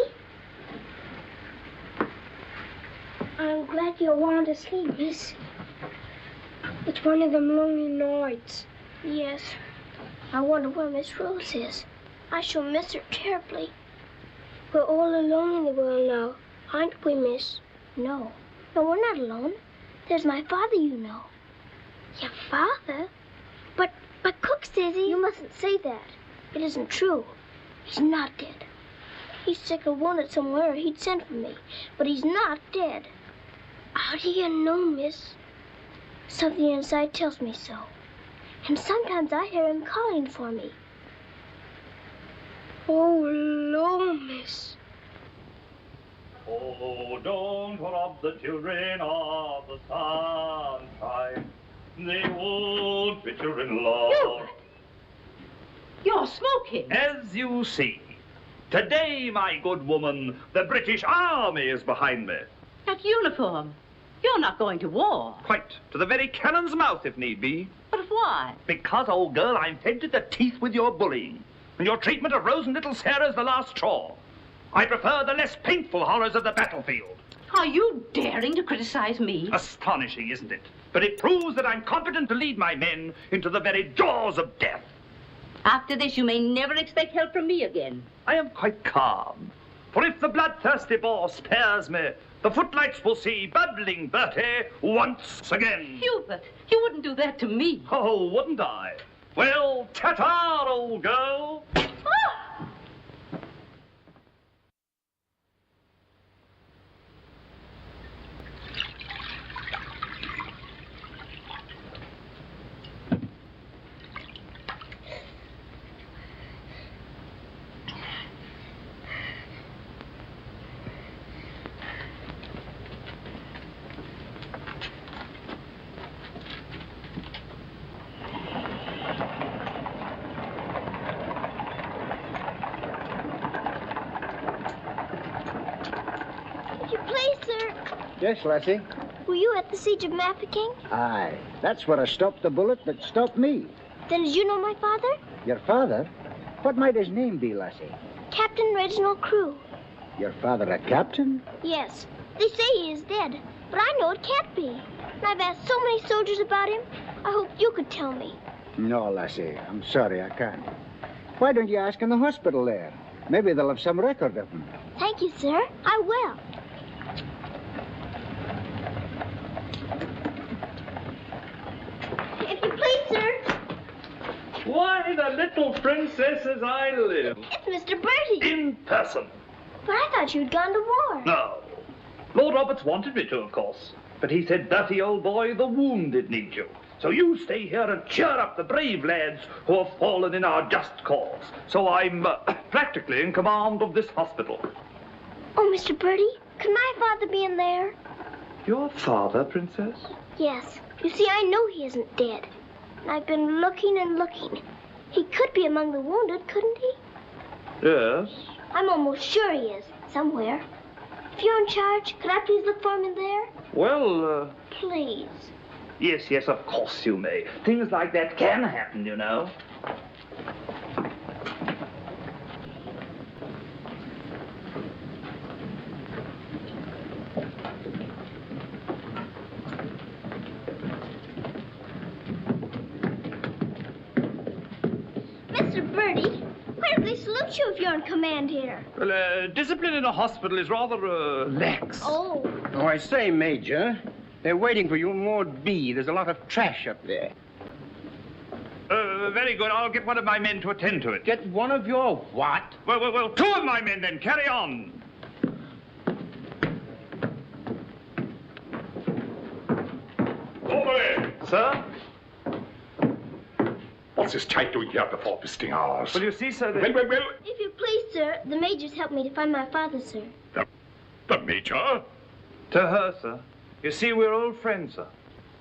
I'm glad you want to sleep, miss. It's one of them lonely nights. Yes. I wonder where Miss Rose is. I shall miss her terribly. We're all alone in the world now, aren't we, miss? No. No, we're not alone. There's my father, you know. Your father? But Cook says he... You mustn't say that. It isn't true. He's not dead. He's sick or wounded somewhere, or he'd send for me. But he's not dead. How do you know, miss? Something inside tells me so. And sometimes I hear him calling for me. Oh, Lord, miss. Oh, don't rob the children of the sunshine. They won't fit your in-law. You're smoking. As you see, today, my good woman, the British Army is behind me. That uniform. You're not going to war. Quite. To the very cannon's mouth, if need be. But why? Because, old girl, I'm fed to the teeth with your bullying. And your treatment of Rose and little Sarah's the last straw. I prefer the less painful horrors of the battlefield. Are you daring to criticize me? Astonishing, isn't it? But it proves that I'm competent to lead my men into the very jaws of death. After this, you may never expect help from me again. I am quite calm. For if the bloodthirsty boar spares me, the footlights will see bubbling Bertie once again. Hubert, you wouldn't do that to me. Oh, wouldn't I? Well, ta-ta, old girl. Yes, lassie? Were you at the siege of Mafeking? Aye. That's where I stopped the bullet that stopped me. Then did you know my father? Your father? What might his name be, lassie? Captain Reginald Crewe. Your father a captain? Yes. They say he is dead, but I know it can't be. And I've asked so many soldiers about him. I hope you could tell me. No, lassie. I'm sorry, I can't. Why don't you ask in the hospital there? Maybe they'll have some record of him. Thank you, sir. I will. If you please, sir. Why, the little princess as I live. It's Mr. Bertie. In person. But I thought you'd gone to war. No. Lord Roberts wanted me to, of course. But he said, "Bertie, old boy, the wounded need you. So you stay here and cheer up the brave lads who have fallen in our just cause." So I'm practically in command of this hospital. Oh, Mr. Bertie, could my father be in there? Your father, Princess? Yes. You see, I know he isn't dead. And I've been looking and looking. He could be among the wounded, couldn't he? Yes. I'm almost sure he is, somewhere. If you're in charge, could I please look for him in there? Well, Please. Yes, of course you may. Things like that can happen, you know. Mr. Bertie, where do they salute you if you're in command here? Well, discipline in a hospital is rather, lax. Oh. Oh, I say, Major, they're waiting for you in Ward B. There's a lot of trash up there. Very good. I'll get one of my men to attend to it. Get one of your what? Well, two of my men then. Carry on. Orderly! Sir? What's this type doing here before visiting hours? Well, you see, sir, Well. If you please, sir, the major's helped me to find my father, sir. The Major? To her, sir. You see, we're old friends, sir.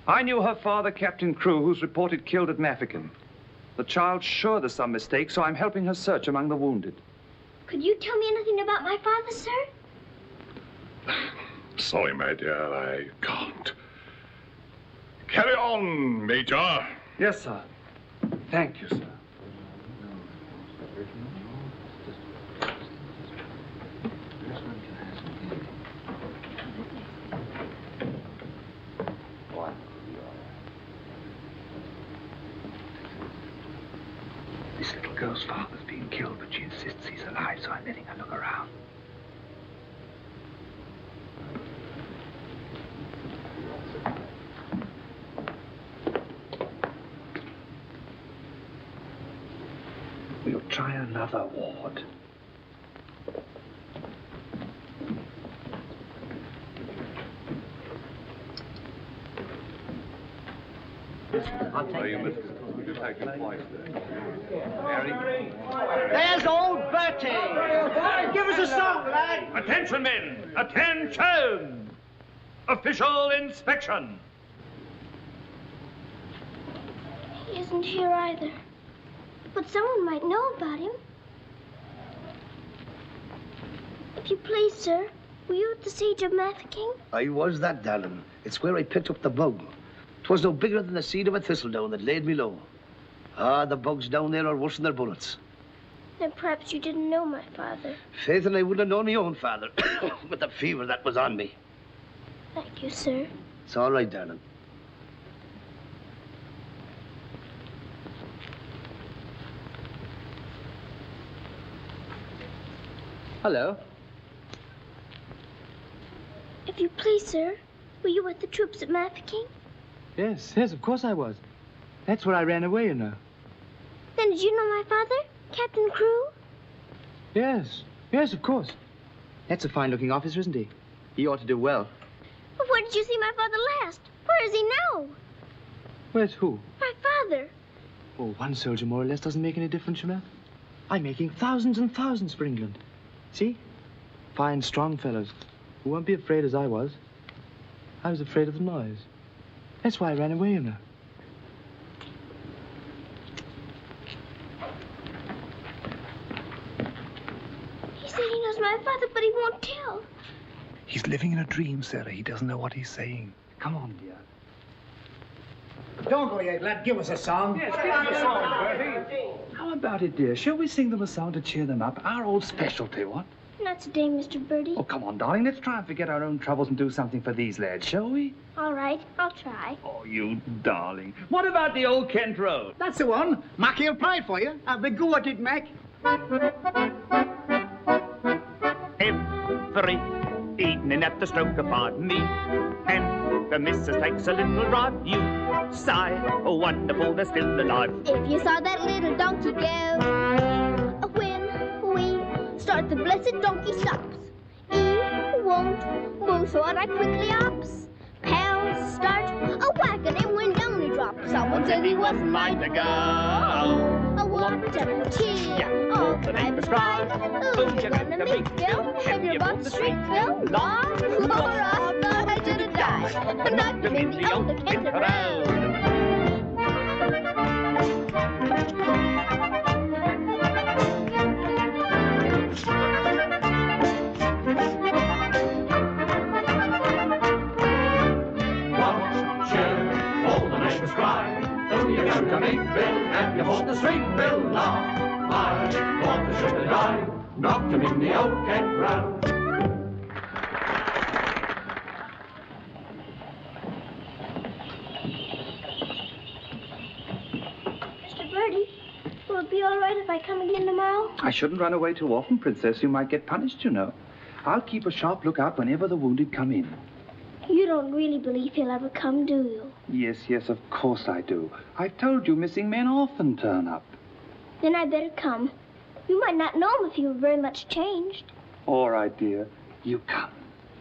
I knew her father, Captain Crewe, who's reported killed at Mafeking. The child's sure there's some mistake, so I'm helping her search among the wounded. Could you tell me anything about my father, sir? Sorry, my dear, I can't. Carry on, Major. Yes, sir. Thank you, sir. This little girl's father's been killed, but she insists he's alive, so I'm letting her look around. We'll try another ward. There's old Bertie. Give us a song, lad. Attention, men! Attention! Official inspection. He isn't here either. But someone might know about him. If you please, sir, were you at the siege of Mafeking? I was that, darling. It's where I picked up the bug. 'Twas no bigger than the seed of a thistledown that laid me low. Ah, the bugs down there are worse than their bullets. Then perhaps you didn't know my father. Faith, and I wouldn't have known my own father with the fever that was on me. Thank you, sir. It's all right, darling. Hello. If you please, sir, were you with the troops at Mafeking? Yes, of course I was. That's where I ran away, you know. Then did you know my father, Captain Crewe? Yes, of course. That's a fine-looking officer, isn't he? He ought to do well. But where did you see my father last? Where is he now? Where's who? My father. Oh, one soldier more or less doesn't make any difference, you know. I'm making thousands and thousands for England. See? Fine, strong fellows who won't be afraid as I was. I was afraid of the noise. That's why I ran away, you know. He said he knows my father, but he won't tell. He's living in a dream, Sarah. He doesn't know what he's saying. Come on, dear. Don't go yet, lad. Give us a song. Yes, give us a song, Bertie. How about it, dear? Shall we sing them a song to cheer them up? Our old specialty, what? Not today, Mr. Bertie. Oh, come on, darling. Let's try and forget our own troubles and do something for these lads, shall we? All right, I'll try. Oh, you darling. What about the old Kent Road? That's the one. Mackie'll play it for you. Have a go at it, Mac. Every evening at the stroke of 5 me and the missus takes a little drive. You sigh, oh, wonderful, they're still alive. If you saw that little donkey go, when we start, the blessed donkey stops. He won't move, so I quickly ops. Pals start a wagon, and when down he drops. Someone said he wasn't like to go. What a tear, all the neighbors cry. Who's you gonna meet, Bill? Have you bought the street, Bill? Lord, Laura, I thought I should have died. And knocked him in the old Kenton Road. To meet Bill, and you bought the street, Bill. Law, I thought I should have died. Knocked him in the old Kent Road. Mr. Birdie, will it be all right if I come again tomorrow? I shouldn't run away too often, Princess. You might get punished, you know. I'll keep a sharp lookout whenever the wounded come in. You don't really believe he'll ever come, do you? Yes, of course I do. I've told you missing men often turn up. Then I better come. You might not know him if you were very much changed. All right, dear. You come.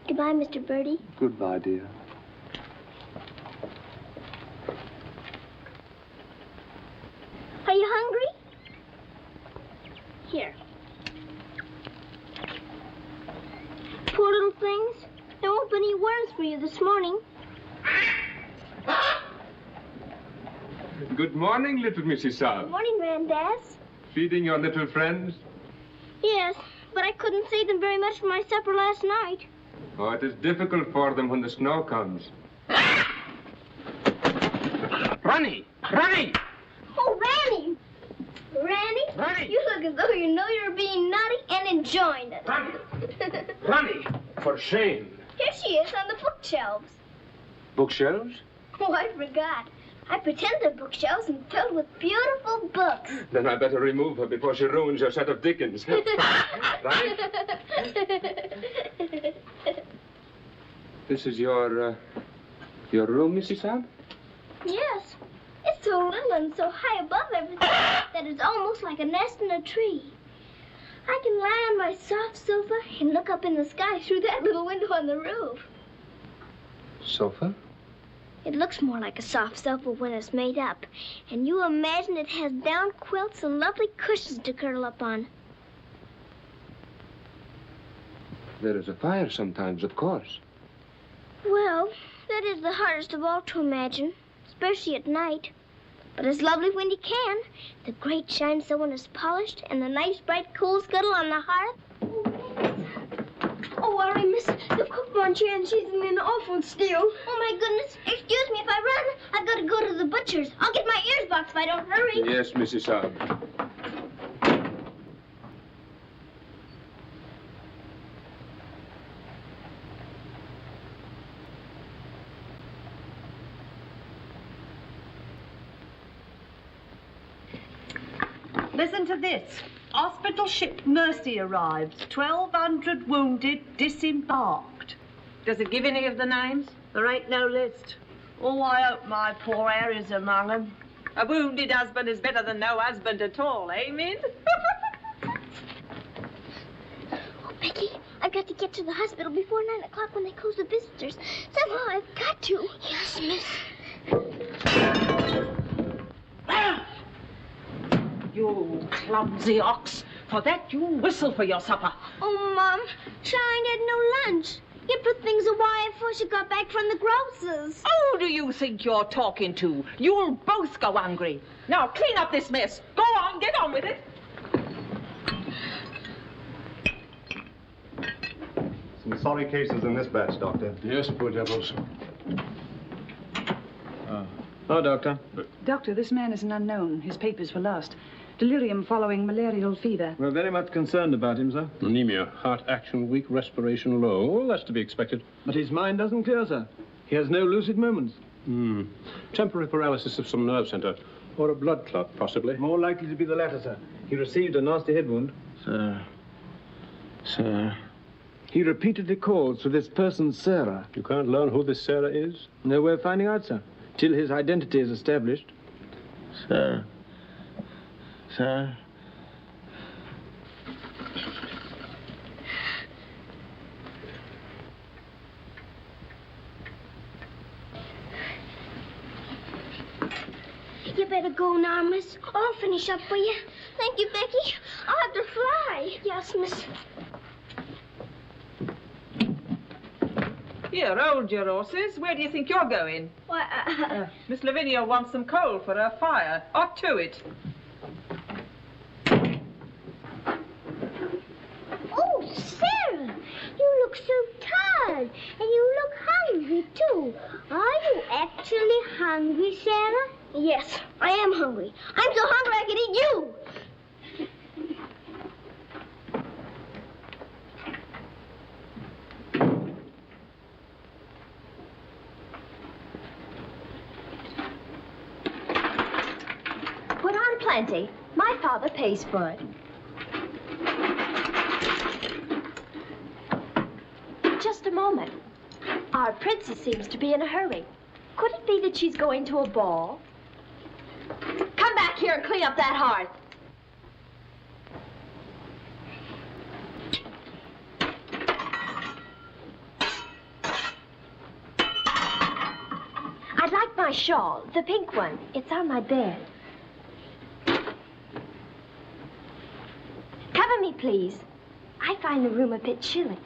Goodbye, Mr. Birdie. Goodbye, dear. Are you hungry? Here. Poor little things. There won't be any worms for you this morning. Good morning, little Mrs. Saab. Good morning, Grandad. Feeding your little friends? Yes, but I couldn't save them very much for my supper last night. Oh, it is difficult for them when the snow comes. Ronnie! Ronnie! Oh, Ranny! Ranny, you look as though you know you're being naughty and enjoying it. Ronnie! For shame. Here she is on the bookshelves. Bookshelves? Oh, I forgot. I pretend they're bookshelves and filled with beautiful books. Then I better remove her before she ruins your set of Dickens. Right? This is your room, Mrs. Saab? Yes. It's so little and so high above everything that it's almost like a nest in a tree. I can lie on my soft sofa and look up in the sky through that little window on the roof. Sofa? It looks more like a soft sofa when it's made up. And you imagine it has down quilts and lovely cushions to curl up on. There is a fire sometimes, of course. Well, that is the hardest of all to imagine, especially at night. But it's lovely when you can. The grate shines so when it's polished, and the nice bright coal scuttle on the hearth. Oh, worry, miss. The cook wants you, and she's in an awful stew. Oh, my goodness. Excuse me if I run. I've got to go to the butcher's. I'll get my ears boxed if I don't hurry. Yes, Mrs. Saab. Listen to this. Hospital ship Mercy arrives. 1,200 wounded disembarked. Does it give any of the names? There ain't no list. Oh, I hope my poor Harry's among them. A wounded husband is better than no husband at all, eh, Min? Oh, Becky, I've got to get to the hospital before 9 o'clock when they close the visitors. Somehow I've got to. Yes, miss. You clumsy ox. For that, you whistle for your supper. Oh, Mom, Shine had no lunch. You put things away before she got back from the grocer's. Who do you think you're talking to? You'll both go hungry. Now, clean up this mess. Go on, get on with it. Some sorry cases in this batch, Doctor. Yes, poor devils. Oh, Doctor. Doctor, this man is an unknown. His papers were lost. Delirium following malarial fever. We're very much concerned about him, sir. Anemia, heart action weak, respiration low. Well, that's to be expected. But his mind doesn't clear, sir. He has no lucid moments. Temporary paralysis of some nerve center. Or a blood clot, possibly. More likely to be the latter, sir. He received a nasty head wound. Sir. He repeatedly calls for this person, Sarah. You can't learn who this Sarah is? No way of finding out, sir. Till his identity is established. Sir. Sir. You better go now, miss. I'll finish up for you. Thank you, Becky. I'll have to fly. Yes, miss. Here, hold your horses. Where do you think you're going? Why, Miss Lavinia wants some coal for her fire. Up to it. Oh, Sarah, you look so tired. And you look hungry, too. Are you actually hungry, Sarah? Yes, I am hungry. I'm so hungry I could eat you. Put on plenty. My father pays for it. Just a moment. Our princess seems to be in a hurry. Could it be that she's going to a ball? Come back here and clean up that hearth. I'd like my shawl, the pink one. It's on my bed. Cover me, please. I find the room a bit chilly.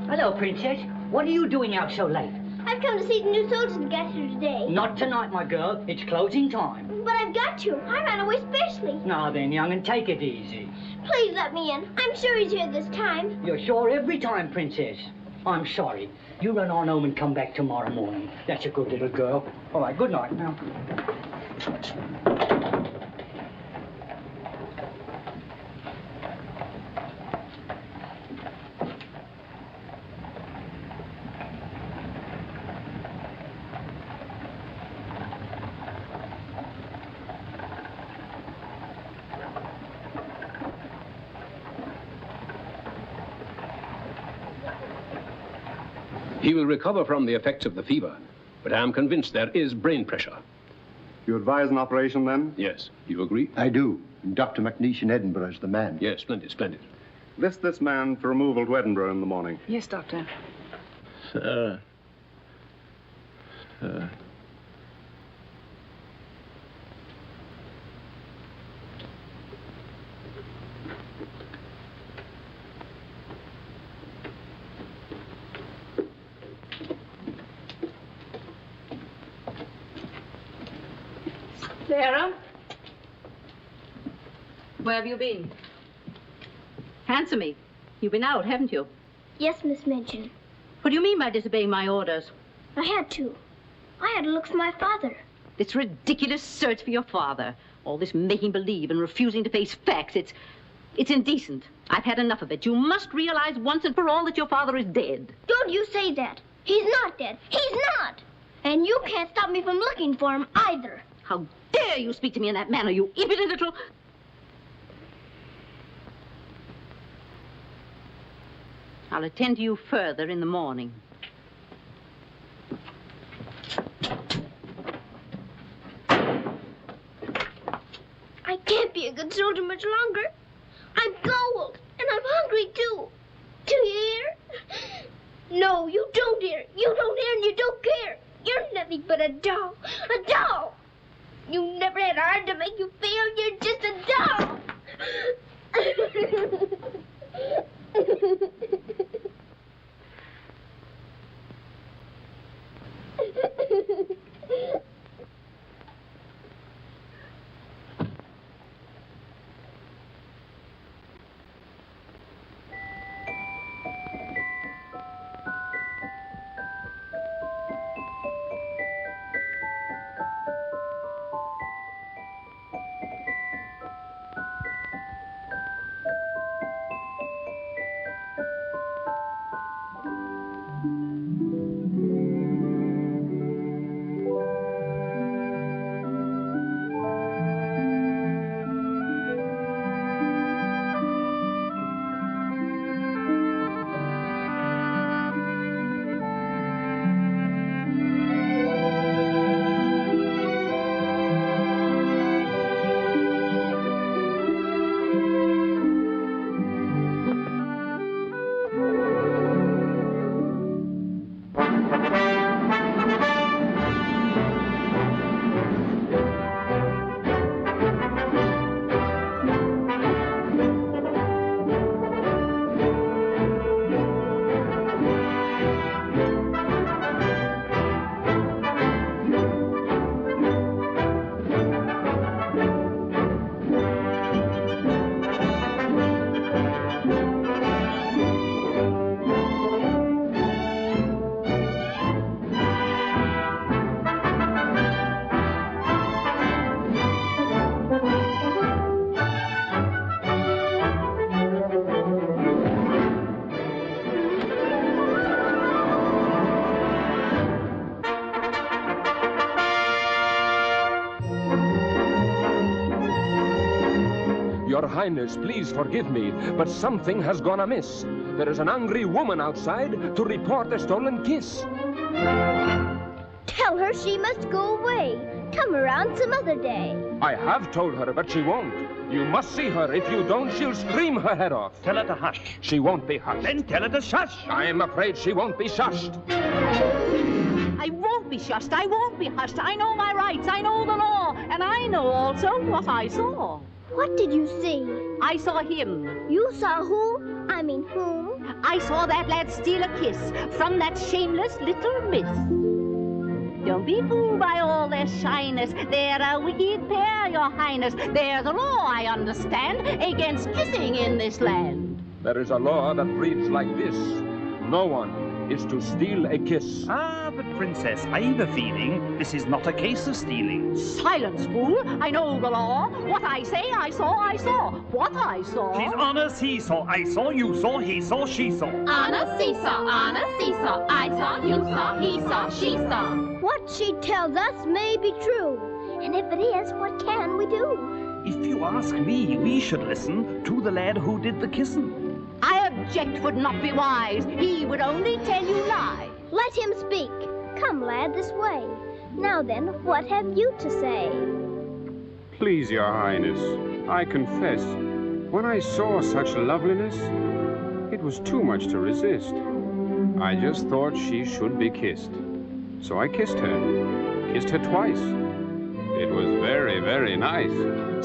Hello, Princess. What are you doing out so late? I've come to see the new soldiers that got here today. Not tonight, my girl. It's closing time. But I've got to. I ran away specially. Now then, young, and take it easy. Please let me in. I'm sure he's here this time. You're sure every time, Princess. I'm sorry. You run on home and come back tomorrow morning. That's a good little girl. All right, good night now. He will recover from the effects of the fever, but I am convinced there is brain pressure. You advise an operation, then? Yes. Do you agree? I do. And Dr. McNeish in Edinburgh is the man. Yes, splendid, splendid. List this man for removal to Edinburgh in the morning. Yes, Doctor. Sir. Sarah? Where have you been? Answer me. You've been out, haven't you? Yes, Miss Minchin. What do you mean by disobeying my orders? I had to. I had to look for my father. This ridiculous search for your father. All this making believe and refusing to face facts. It's indecent. I've had enough of it. You must realize once and for all that your father is dead. Don't you say that. He's not dead. He's not. And you can't stop me from looking for him either. How dare you speak to me in that manner, you impudent little... I'll attend to you further in the morning. I can't be a good soldier much longer. I'm cold, and I'm hungry, too. Do you hear? No, you don't hear. You don't hear and you don't care. You're nothing but a doll. A doll. You never had a heart to make you feel. You're just a doll. Your Highness, please forgive me, but something has gone amiss. There is an angry woman outside to report a stolen kiss. Tell her she must go away. Come around some other day. I have told her, but she won't. You must see her. If you don't, she'll scream her head off. Tell her to hush. She won't be hushed. Then tell her to shush. I am afraid she won't be shushed. I won't be shushed. I won't be hushed. I know my rights. I know the law. And I know also what I saw. What did you see? I saw him. You saw who? I mean whom? I saw that lad steal a kiss from that shameless little miss. Don't be fooled by all their shyness. They're a wicked pair, your highness. There's a law, I understand, against kissing in this land. There is a law that reads like this. No one is to steal a kiss. Ah, but Princess, I've a feeling this is not a case of stealing. Silence, fool. I know the law. What I say, I saw, I saw. What I saw. She's on a seesaw. I saw, you saw, he saw, she saw. On a seesaw, on a seesaw. I saw, you saw, he saw, she saw. What she tells us may be true. And if it is, what can we do? If you ask me, we should listen to the lad who did the kissing. I object would not be wise. He would only tell you lies. Let him speak. Come, lad, this way. Now then, what have you to say? Please, Your Highness, I confess, when I saw such loveliness, it was too much to resist. I just thought she should be kissed. So I kissed her twice. It was very, very nice.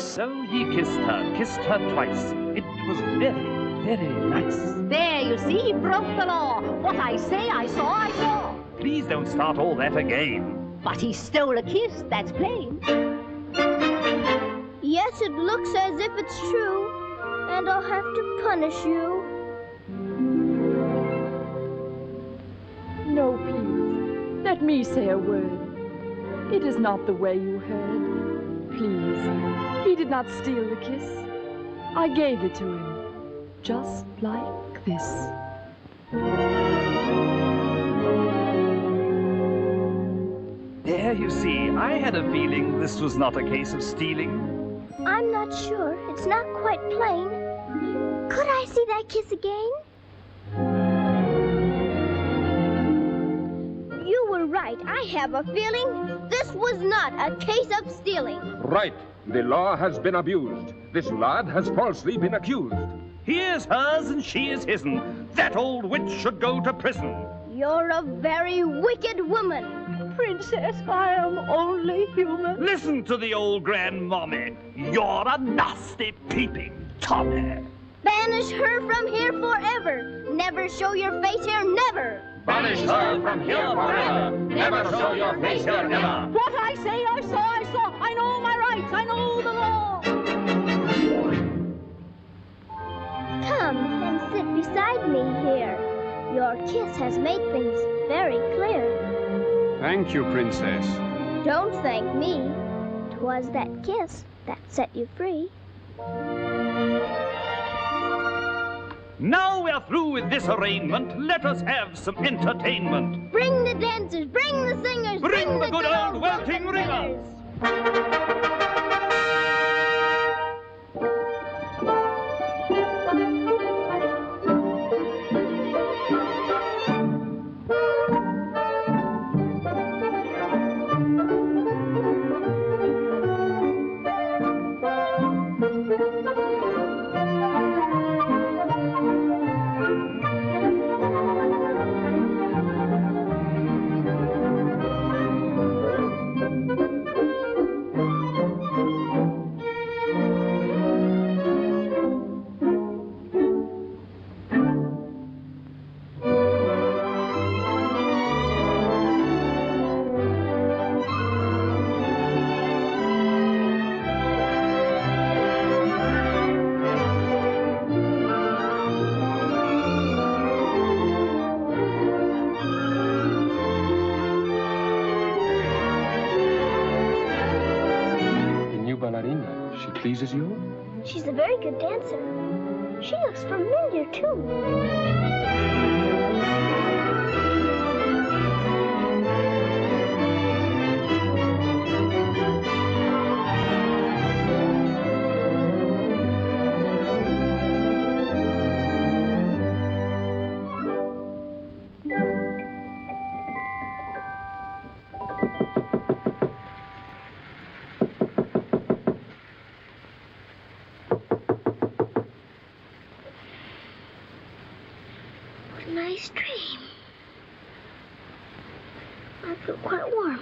So he kissed her twice. It was very, very nice. There, you see, he broke the law. What I say, I saw, I saw. Please don't start all that again. But he stole a kiss, that's plain. Yes, it looks as if it's true. And I'll have to punish you. No, please. Let me say a word. It is not the way you heard. Please. He did not steal the kiss. I gave it to him. Just like this. There, you see, I had a feeling this was not a case of stealing. I'm not sure. It's not quite plain. Could I see that kiss again? You were right. I have a feeling this was not a case of stealing. Right. The law has been abused. This lad has falsely been accused. He is hers and she is his'n. That old witch should go to prison. You're a very wicked woman. Princess, I am only human. Listen to the old grandmommy. You're a nasty peeping Tommy. Banish her from here forever. Never show your face here, never. Banish her from here forever. Never show your face here, ever. What I say, I saw, I saw. I know my rights, I know the law. Come and sit beside me here. Your kiss has made things very clear. Thank you, Princess. Don't thank me. 'Twas that kiss that set you free. Now we're through with this arraignment. Let us have some entertainment. Bring the dancers, bring the singers, bring the good old welting ringers. She pleases you? She's a very good dancer. She looks familiar, too. What a nice dream. I feel quite warm.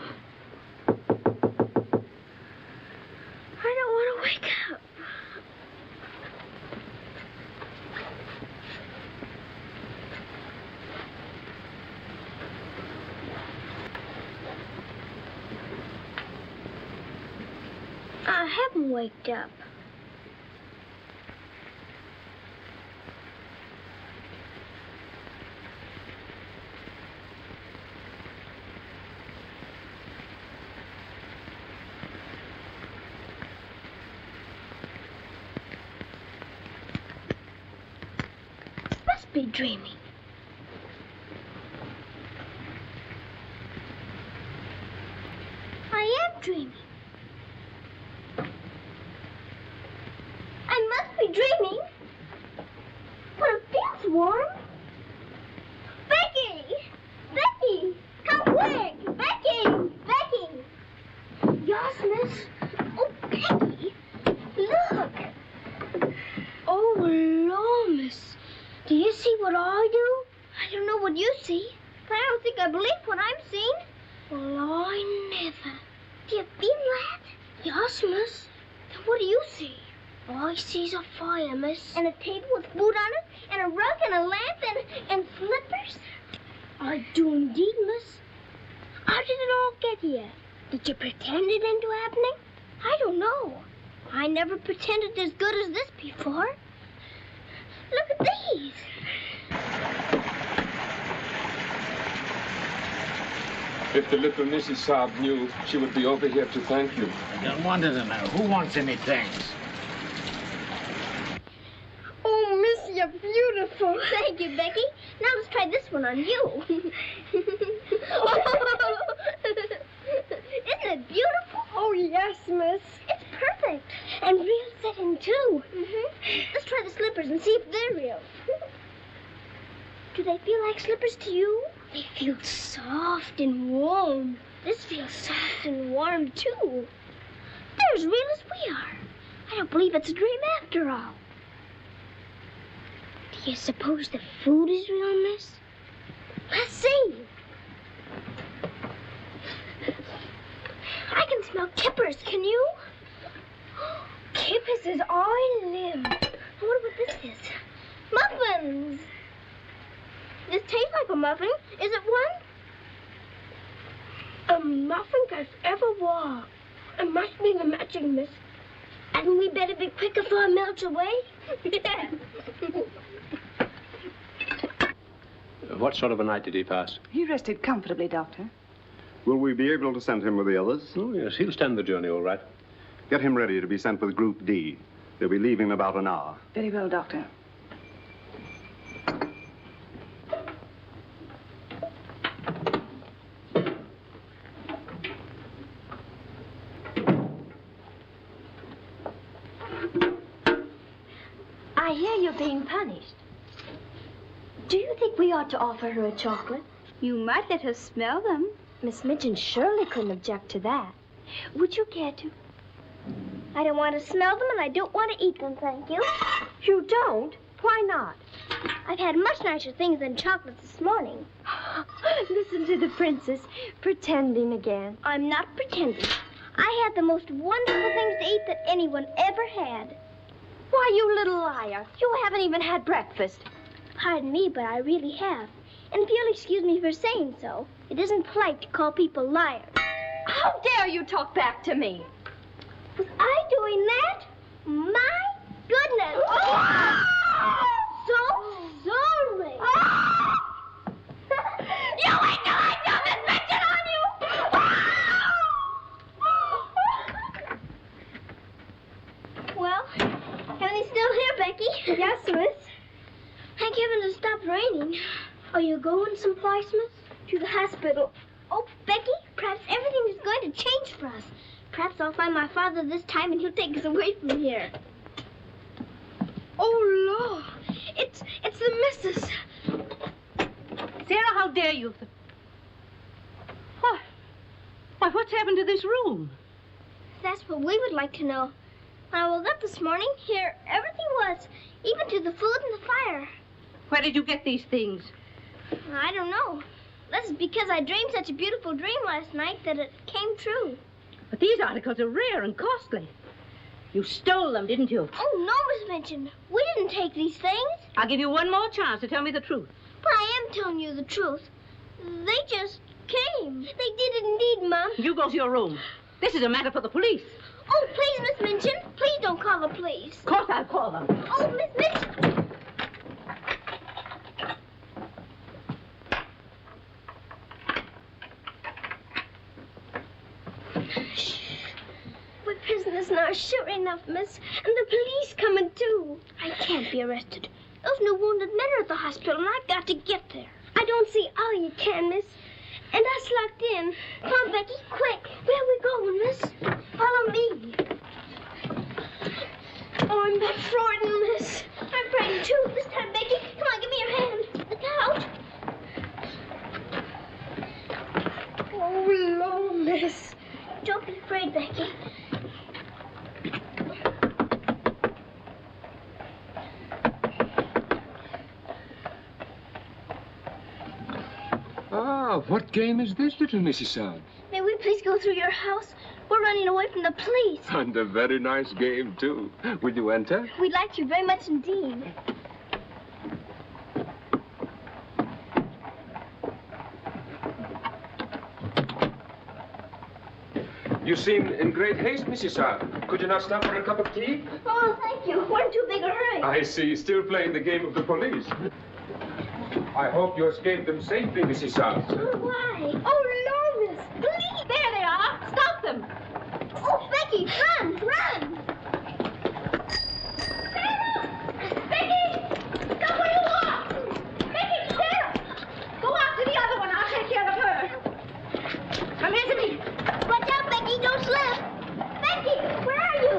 I don't want to wake up. I haven't waked up. Must be dreaming. I am dreaming. I must be dreaming. But it feels warm. Becky! Becky! Come quick! Becky! Becky! Yes, miss. Oh, Becky! Look! Oh, Lord, miss. Do you see what I do? I don't know what you see, but I don't think I believe what I'm seeing. Well, I never. Do you feel that? Yes, miss. Then what do you see? All I see's a fire, miss. And a table with food on it, and a rug, and a lamp, and slippers. I do indeed, miss. How did it all get here? Did you pretend it into happening? I don't know. I never pretended as good as this before. Look at these. If the little Mrs. Saab knew, she would be over here to thank you. I don't want to know. Who wants any thanks? Oh, miss, you're beautiful. Thank you, Becky. Now let's try this one on you. Isn't it beautiful? Oh, yes, miss. It's perfect. And real setting, too. Let's try the slippers and see if they're real. Do they feel like slippers to you? They feel soft and warm. This feels soft and warm, too. They're as real as we are. I don't believe it's a dream after all. Do you suppose the food is real, miss? Let's see. I can smell kippers, can you? Kippers is all I live. I wonder what this is. Muffins! This tastes like a muffin. Is it one? A muffin as ever was. It must be the magic, miss. Hadn't we better be quick before it melts away? Yeah. What sort of a night did he pass? He rested comfortably, Doctor. Will we be able to send him with the others? Oh, yes, he'll stand the journey all right. Get him ready to be sent with Group D. They'll be leaving in about an hour. Very well, Doctor. I hear you're being punished. Do you think we ought to offer her a chocolate? You might let her smell them. Miss Midgeon surely couldn't object to that. Would you care to? I don't want to smell them and I don't want to eat them, thank you. You don't? Why not? I've had much nicer things than chocolates this morning. Listen to the princess, pretending again. I'm not pretending. I had the most wonderful things to eat that anyone ever had. Why, you little liar. You haven't even had breakfast. Pardon me, but I really have. And if you'll excuse me for saying so, it isn't polite to call people liars. How dare you talk back to me? Was I doing that? My goodness! So sorry. You wait till I dump this bitchin' on you! Well, Henny's still here, Becky. Yes, miss. Thank heaven it stopped raining. Are you going someplace, miss? To the hospital. Oh, Becky, perhaps everything is going to change for us. Perhaps I'll find my father this time and he'll take us away from here. Oh, Lord. It's the missus. Sarah, how dare you? Why, what's happened to this room? That's what we would like to know. When I woke up this morning, here everything was, even to the food and the fire. Where did you get these things? I don't know. This is because I dreamed such a beautiful dream last night that it came true. But these articles are rare and costly. You stole them, didn't you? Oh, no, Miss Minchin. We didn't take these things. I'll give you one more chance to tell me the truth. But I am telling you the truth. They just came. They did indeed, Mom. You go to your room. This is a matter for the police. Oh, please, Miss Minchin. Please don't call the police. Of course I'll call them. Oh, Miss Minchin. We're prisoners now, sure enough, miss. And the police coming, too. I can't be arrested. Those new wounded men are at the hospital, and I've got to get there. I don't see how you can, miss. And us locked in. Come on, Becky, quick. Where are we going, miss? Follow me. Oh, I'm that frightened, miss. I'm frightened, too. This time, Becky. Come on, give me your hand. Look out. Oh, Lord, miss. Don't be afraid, Becky. Ah, what game is this, little Missy Saab? May we please go through your house? We're running away from the police. And a very nice game, too. Will you enter? We'd like to very much indeed. You seem in great haste, Mrs. Saab. Could you not stop for a cup of tea? Oh, thank you. We're in too big a hurry. I see. Still playing the game of the police. I hope you escaped them safely, Mrs. Saab. Oh, why? Oh, Lord, miss. Please. There they are. Stop them. Oh, Becky, run, run. Becky! Stop where you are! Becky, Sarah! Go after the other one. I'll take care of her. Come here to me. Watch out, Becky. Don't slip. Becky, where are you?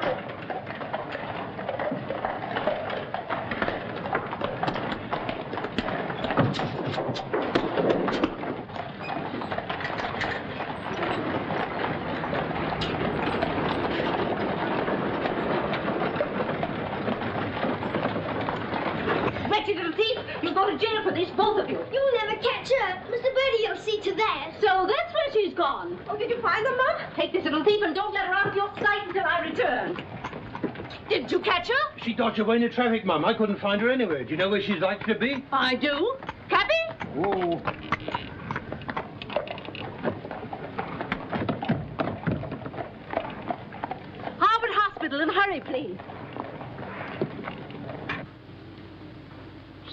Wretched little thief! You'll go to jail for this, both of you. You'll never catch up. Mr. Birdie will see to that. So that's where she's gone. Oh, did you find them, Mom? Take this little thief and don't let her out of your sight until I return. Didn't you catch her? She dodged away in the traffic, Mum. I couldn't find her anywhere. Do you know where she's likely to be? I do. Cappy? Oh. Harvard Hospital, and hurry, please.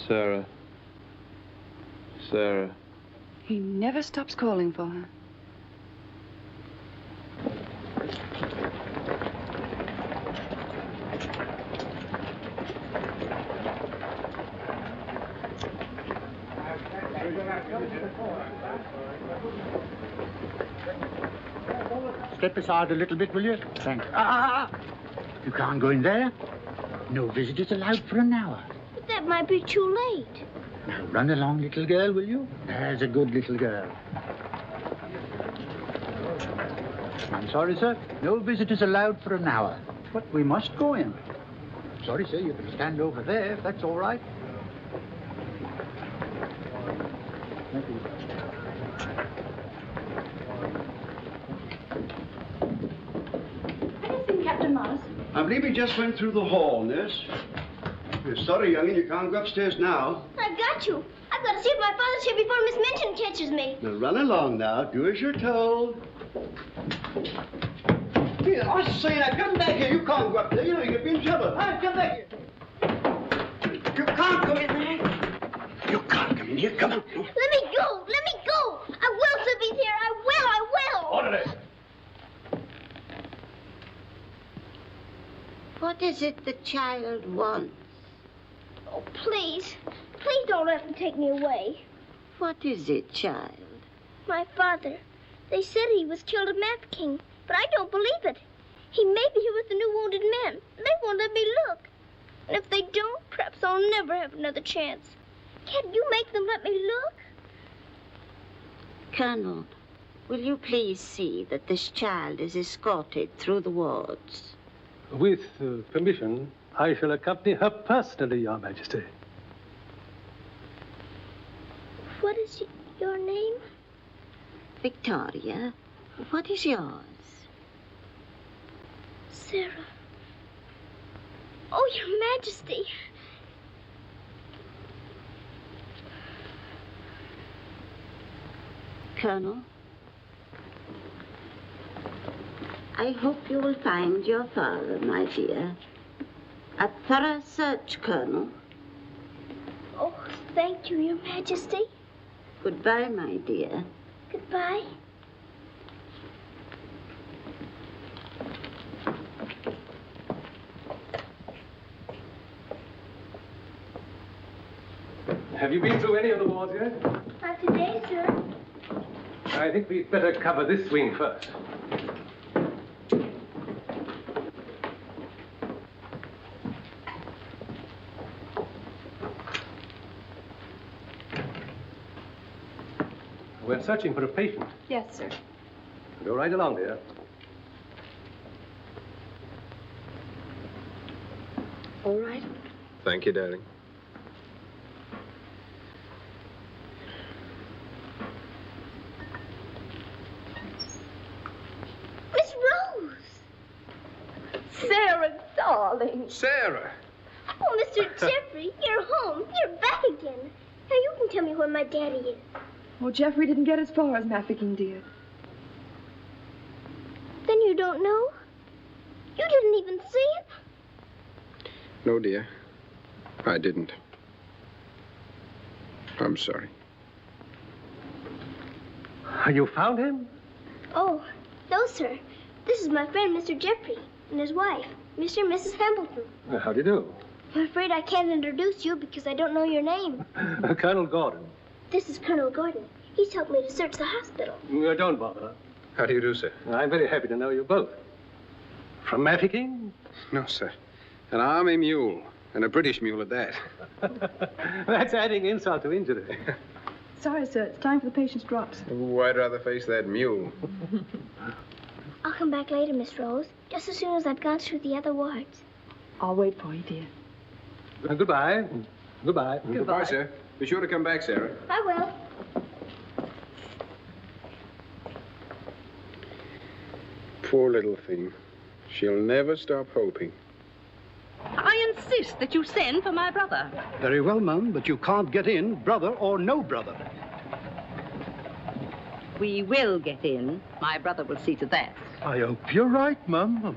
Sarah. Sarah. He never stops calling for her. Step aside a little bit, will you? Thanks. Ah! You can't go in there. No visitors allowed for an hour. But that might be too late. Now run along, little girl, will you? There's a good little girl. I'm sorry, sir. No visitors allowed for an hour. But we must go in. Sorry, sir. You can stand over there, if that's all right. Thank you. Anything, Captain Morris? I believe he just went through the hall, nurse. We're sorry, young'un, you can't go upstairs now. I've got you. I've got to see if my father's here before Miss Minchin catches me. Now run along now. Do as you're told. Here, I say now, come back here. You can't go up there. You know you could be in trouble. All right, come back here. You can't come in there. You can't come in here. Come on. Let me go. Let me go. I will slip in here. I will. I will. Orderly. What is it the child wants? Oh, please. Please don't let them take me away. What is it, child? My father. They said he was killed at Mafeking, but I don't believe it. He may be here with the new wounded men. They won't let me look. And if they don't, perhaps I'll never have another chance. Can't you make them let me look? Colonel, will you please see that this child is escorted through the wards? With permission, I shall accompany her personally, Your Majesty. What is your name? Victoria, what is yours? Sarah. Oh, Your Majesty. Colonel, I hope you will find your father, my dear. A thorough search, Colonel. Oh, thank you, Your Majesty. Goodbye, my dear. Goodbye. Have you been through any of the wards yet? Not today, sir. I think we'd better cover this wing first. We're searching for a patient. Yes, sir. Go right along, dear. All right. Thank you, darling. Miss Rose! Sarah, darling. Sarah! Oh, Mr. Jeffrey, you're home. You're back again. Now you can tell me where my daddy is. Well, Jeffrey didn't get as far as Mafeking did. Then you don't know? You didn't even see him? No, dear. I didn't. I'm sorry. You found him? Oh, no, sir. This is my friend, Mr. Jeffrey, and his wife, Mr. and Mrs. Hamilton. How do you do? I'm afraid I can't introduce you because I don't know your name. Colonel Gordon. This is Colonel Gordon. He's helped me to search the hospital. Don't bother. How do you do, sir? I'm very happy to know you both. From Mafeking? No, sir. An army mule, and a British mule at that. That's adding insult to injury. Sorry, sir. It's time for the patient's drops. Ooh, I'd rather face that mule. I'll come back later, Miss Rose, just as soon as I've gone through the other wards. I'll wait for you, dear. Goodbye. Goodbye. Goodbye, sir. Be sure to come back, Sarah. I will. Poor little thing. She'll never stop hoping. I insist that you send for my brother. Very well, Mum, but you can't get in, brother or no brother. We will get in. My brother will see to that. I hope you're right, Mum.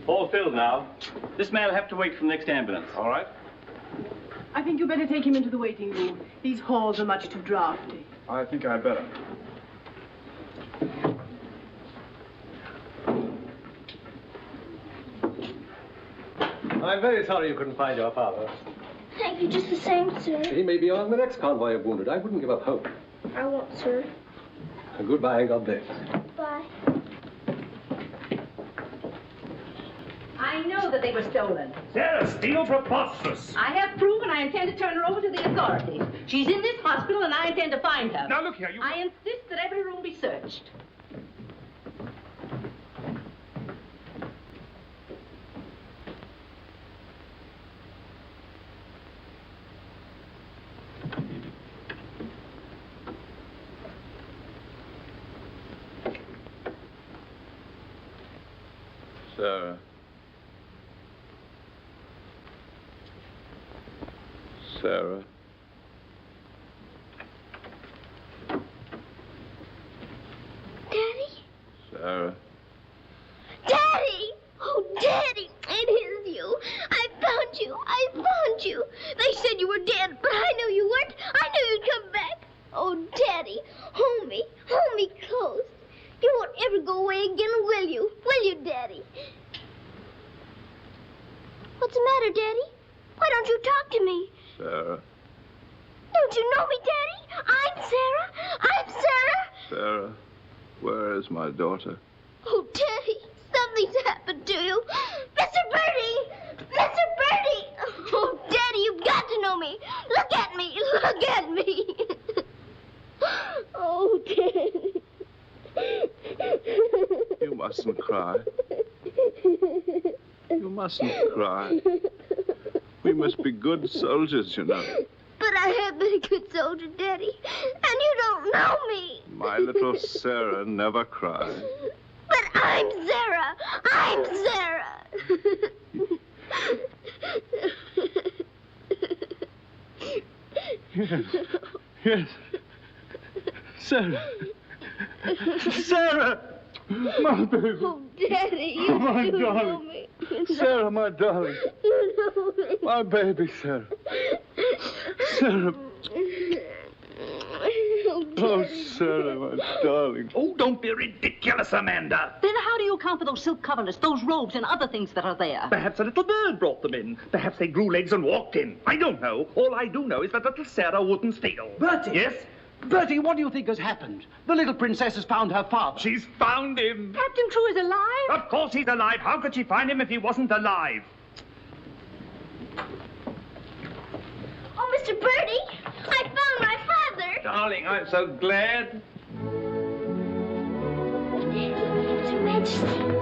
All filled now. This man will have to wait for the next ambulance. All right. I think you better take him into the waiting room. These halls are much too drafty. I think I'd better. I'm very sorry you couldn't find your father. Thank you just the same, sir. He may be on the next convoy of wounded. I wouldn't give up hope. I won't, sir. Goodbye, God bless. Bye. I know that they were stolen. Sarah Steele, preposterous. I have proof, and I intend to turn her over to the authorities. She's in this hospital, and I intend to find her. Now, look here, you... I insist that every room be searched. Sarah. Sarah. Daddy? Sarah. Daddy! Oh, Daddy, it is you. I found you. I found you. They said you were dead, but I knew you weren't. I knew you'd come back. Oh, Daddy, hold me close. You won't ever go away again, will you? Will you, Daddy? What's the matter, Daddy? Why don't you talk to me? Sarah. Don't you know me, Daddy? I'm Sarah. I'm Sarah. Sarah. Where is my daughter? Oh, Daddy, something's happened to you. Mr. Birdie! cry. You mustn't cry. We must be good soldiers, you know. But I have been a good soldier, Daddy, and you don't know me. My little Sarah never cried. But I'm Sarah. I'm Sarah. Yes. Yes. Sarah. Sarah! My baby. Oh, Daddy, you My do know darling. me. Sarah, my darling. You know me. My baby, Sarah. Sarah. Oh, Sarah, my darling. Oh, don't be ridiculous, Amanda. Then how do you account for those silk coverlets, those robes, and other things that are there? Perhaps a little bird brought them in. Perhaps they grew legs and walked in. I don't know. All I do know is that little Sarah wouldn't steal. Bertie! Yes? Bertie, what do you think has happened? The little princess has found her father. She's found him. Captain Crewe is alive? Of course he's alive. How could she find him if he wasn't alive? Oh, Mr. Birdie, I found my father. Darling, I'm so glad. Your Majesty.